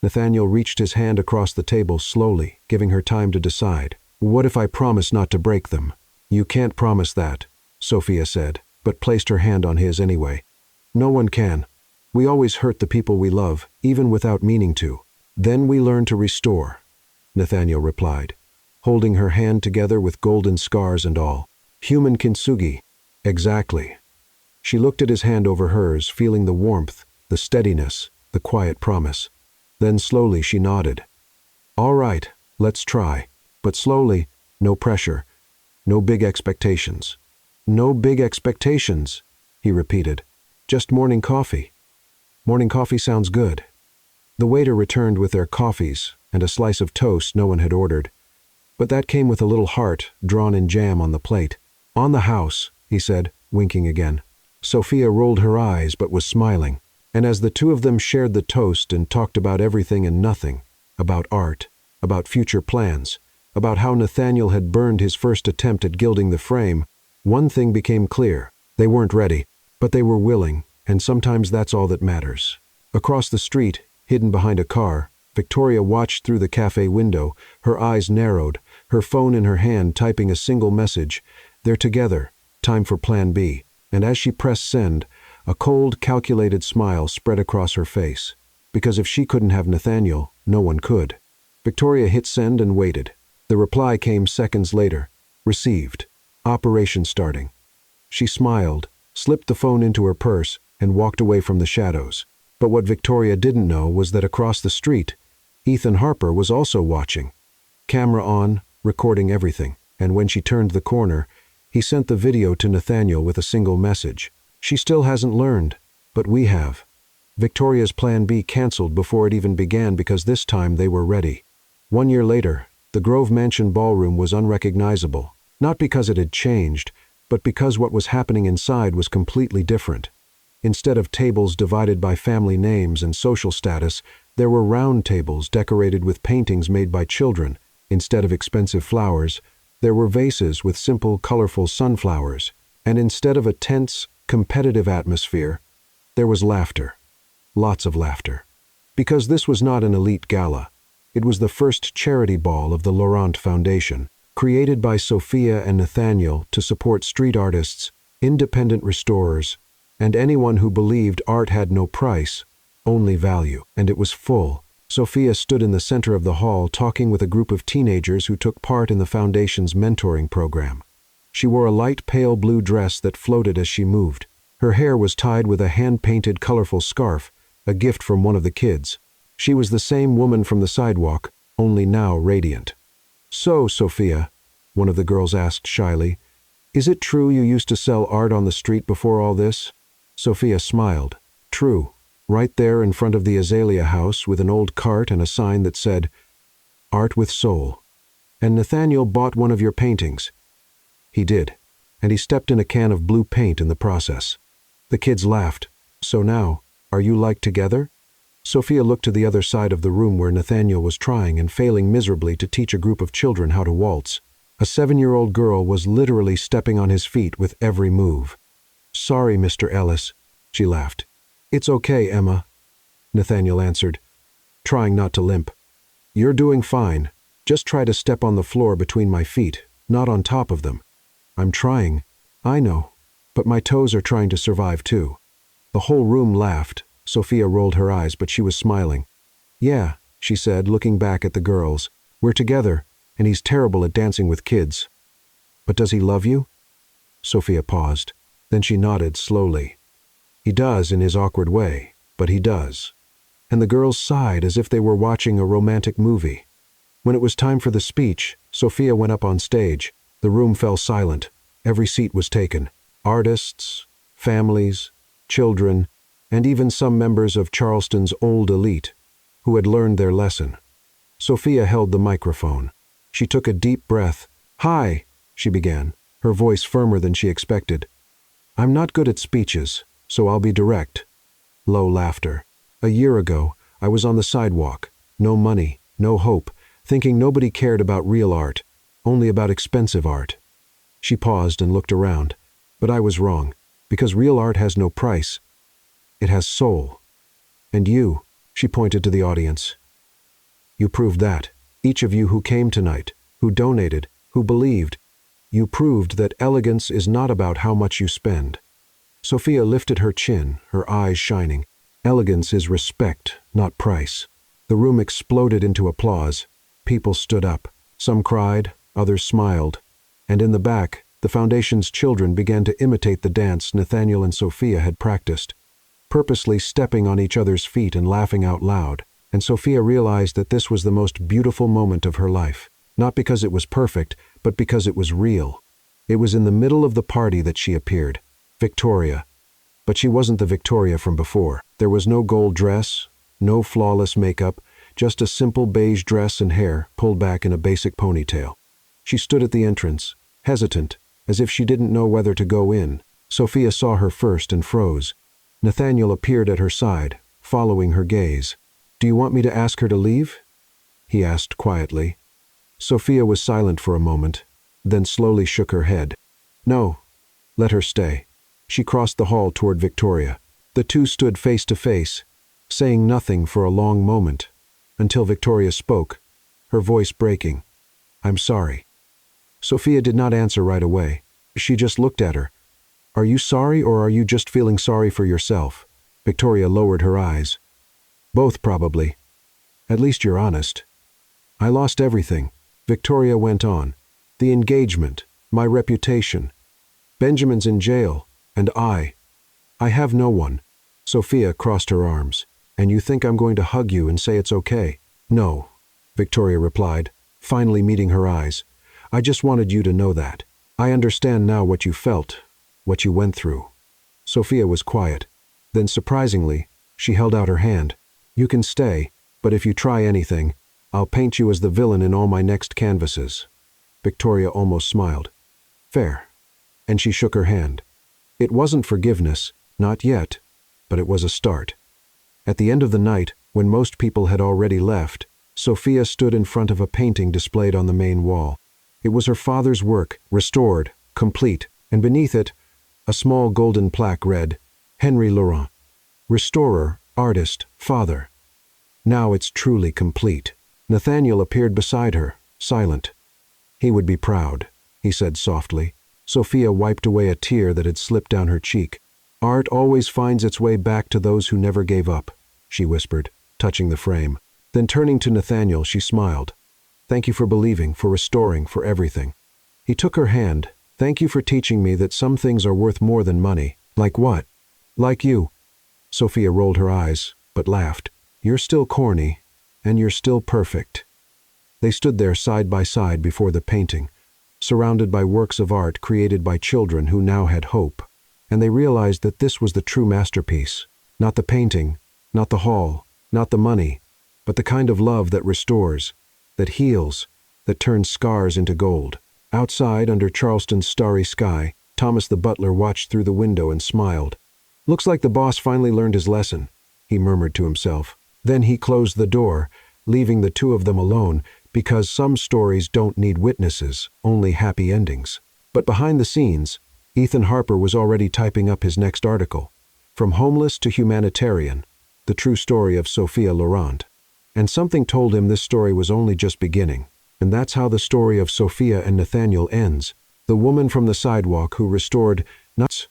Nathaniel reached his hand across the table slowly, giving her time to decide. What if I promise not to break them? You can't promise that, Sophia said, but placed her hand on his anyway. No one can. We always hurt the people we love, even without meaning to. Then we learn to restore, Nathaniel replied, holding her hand together with golden scars and all. Human kintsugi. Exactly. She looked at his hand over hers, feeling the warmth, the steadiness, the quiet promise. Then slowly she nodded. All right, let's try. But slowly, no pressure, no big expectations. No big expectations, he repeated. Just morning coffee. Morning coffee sounds good. The waiter returned with their coffees and a slice of toast no one had ordered. But that came with a little heart drawn in jam on the plate. On the house, he said, winking again. Sophia rolled her eyes but was smiling. And as the two of them shared the toast and talked about everything and nothing, about art, about future plans, about how Nathaniel had burned his first attempt at gilding the frame, one thing became clear. They weren't ready, but they were willing, and sometimes that's all that matters. Across the street, hidden behind a car, Victoria watched through the cafe window, her eyes narrowed, her phone in her hand typing a single message. They're together, time for Plan B. And as she pressed send, a cold, calculated smile spread across her face. Because if she couldn't have Nathaniel, no one could. Victoria hit send and waited. The reply came seconds later. Received. Operation starting. She smiled, slipped the phone into her purse, and walked away from the shadows. But what Victoria didn't know was that across the street, Ethan Harper was also watching. Camera on, recording everything. And when she turned the corner, he sent the video to Nathaniel with a single message. She still hasn't learned, but we have. Victoria's Plan B canceled before it even began because this time they were ready. 1 year later, the Grove Mansion ballroom was unrecognizable, not because it had changed, but because what was happening inside was completely different. Instead of tables divided by family names and social status, there were round tables decorated with paintings made by children. Instead of expensive flowers, there were vases with simple, colorful sunflowers. And instead of a tense, competitive atmosphere, there was laughter. Lots of laughter. Because this was not an elite gala. It was the first charity ball of the Laurent Foundation, created by Sophia and Nathaniel to support street artists, independent restorers, and anyone who believed art had no price, only value. And it was full. Sophia stood in the center of the hall talking with a group of teenagers who took part in the foundation's mentoring program. She wore a light pale blue dress that floated as she moved. Her hair was tied with a hand-painted colorful scarf, a gift from one of the kids. She was the same woman from the sidewalk, only now radiant. "So, Sophia," one of the girls asked shyly, "is it true you used to sell art on the street before all this?" Sophia smiled. "True. Right there in front of the azalea house with an old cart and a sign that said, 'Art with Soul.' And Nathaniel bought one of your paintings." "He did, and he stepped in a can of blue paint in the process." The kids laughed. "So now, are you like together?" Sophia looked to the other side of the room where Nathaniel was trying and failing miserably to teach a group of children how to waltz. A 7-year-old girl was literally stepping on his feet with every move. "Sorry, Mr. Ellis," she laughed. "It's okay, Emma," Nathaniel answered, trying not to limp. "You're doing fine. Just try to step on the floor between my feet, not on top of them." "I'm trying. I know. But my toes are trying to survive too." The whole room laughed. Sophia rolled her eyes, but she was smiling. "Yeah," she said, looking back at the girls. "We're together, and he's terrible at dancing with kids." "But does he love you?" Sophia paused. Then she nodded slowly. "He does in his awkward way, but he does." And the girls sighed as if they were watching a romantic movie. When it was time for the speech, Sophia went up on stage. The room fell silent. Every seat was taken. Artists, families, children, and even some members of Charleston's old elite, who had learned their lesson. Sophia held the microphone. She took a deep breath. "Hi," she began, her voice firmer than she expected. "I'm not good at speeches, so I'll be direct." Low laughter. "A year ago, I was on the sidewalk. No money, no hope, thinking nobody cared about real art, only about expensive art." She paused and looked around. "But I was wrong, because real art has no price. It has soul. And you," she pointed to the audience, "you proved that. Each of you who came tonight, who donated, who believed, you proved that elegance is not about how much you spend." Sophia lifted her chin, her eyes shining. "Elegance is respect, not price." The room exploded into applause. People stood up. Some cried, others smiled. And in the back, the foundation's children began to imitate the dance Nathaniel and Sophia had practiced, purposely stepping on each other's feet and laughing out loud. And Sophia realized that this was the most beautiful moment of her life. Not because it was perfect, but because it was real. It was in the middle of the party that she appeared. Victoria. But she wasn't the Victoria from before. There was no gold dress, no flawless makeup, just a simple beige dress and hair pulled back in a basic ponytail. She stood at the entrance, hesitant, as if she didn't know whether to go in. Sophia saw her first and froze. Nathaniel appeared at her side, following her gaze. "Do you want me to ask her to leave?" he asked quietly. Sophia was silent for a moment, then slowly shook her head. "No, let her stay." She crossed the hall toward Victoria. The two stood face to face, saying nothing for a long moment, until Victoria spoke, her voice breaking. "I'm sorry." Sophia did not answer right away. She just looked at her. "Are you sorry, or are you just feeling sorry for yourself?" Victoria lowered her eyes. "Both, probably. At least you're honest." "I lost everything," Victoria went on. "The engagement, my reputation. Benjamin's in jail, and I have no one." Sophia crossed her arms. "And you think I'm going to hug you and say it's okay?" "No," Victoria replied, finally meeting her eyes. "I just wanted you to know that. I understand now what you felt, what you went through." Sophia was quiet. Then, surprisingly, she held out her hand. "You can stay, but if you try anything, I'll paint you as the villain in all my next canvases." Victoria almost smiled. "Fair." And she shook her hand. It wasn't forgiveness, not yet, but it was a start. At the end of the night, when most people had already left, Sophia stood in front of a painting displayed on the main wall. It was her father's work, restored, complete, and beneath it, a small golden plaque read, Henry Laurent, restorer, artist, father. Now it's truly complete. Nathaniel appeared beside her, silent. He would be proud, he said softly. Sophia wiped away a tear that had slipped down her cheek. Art always finds its way back to those who never gave up, she whispered, touching the frame. Then turning to Nathaniel, she smiled. Thank you for believing, for restoring, for everything. He took her hand. Thank you for teaching me that some things are worth more than money. Like what? Like you. Sophia rolled her eyes, but laughed. You're still corny, and you're still perfect. They stood there side by side before the painting, surrounded by works of art created by children who now had hope. And they realized that this was the true masterpiece. Not the painting, not the hall, not the money, but the kind of love that restores, that heals, that turns scars into gold. Outside, under Charleston's starry sky, Thomas the butler watched through the window and smiled. Looks like the boss finally learned his lesson, he murmured to himself. Then he closed the door, leaving the two of them alone, because some stories don't need witnesses, only happy endings. But behind the scenes, Ethan Harper was already typing up his next article. From Homeless to Humanitarian, the true story of Sophia Laurent. And something told him this story was only just beginning. And that's how the story of Sophia and Nathaniel ends. The woman from the sidewalk who restored not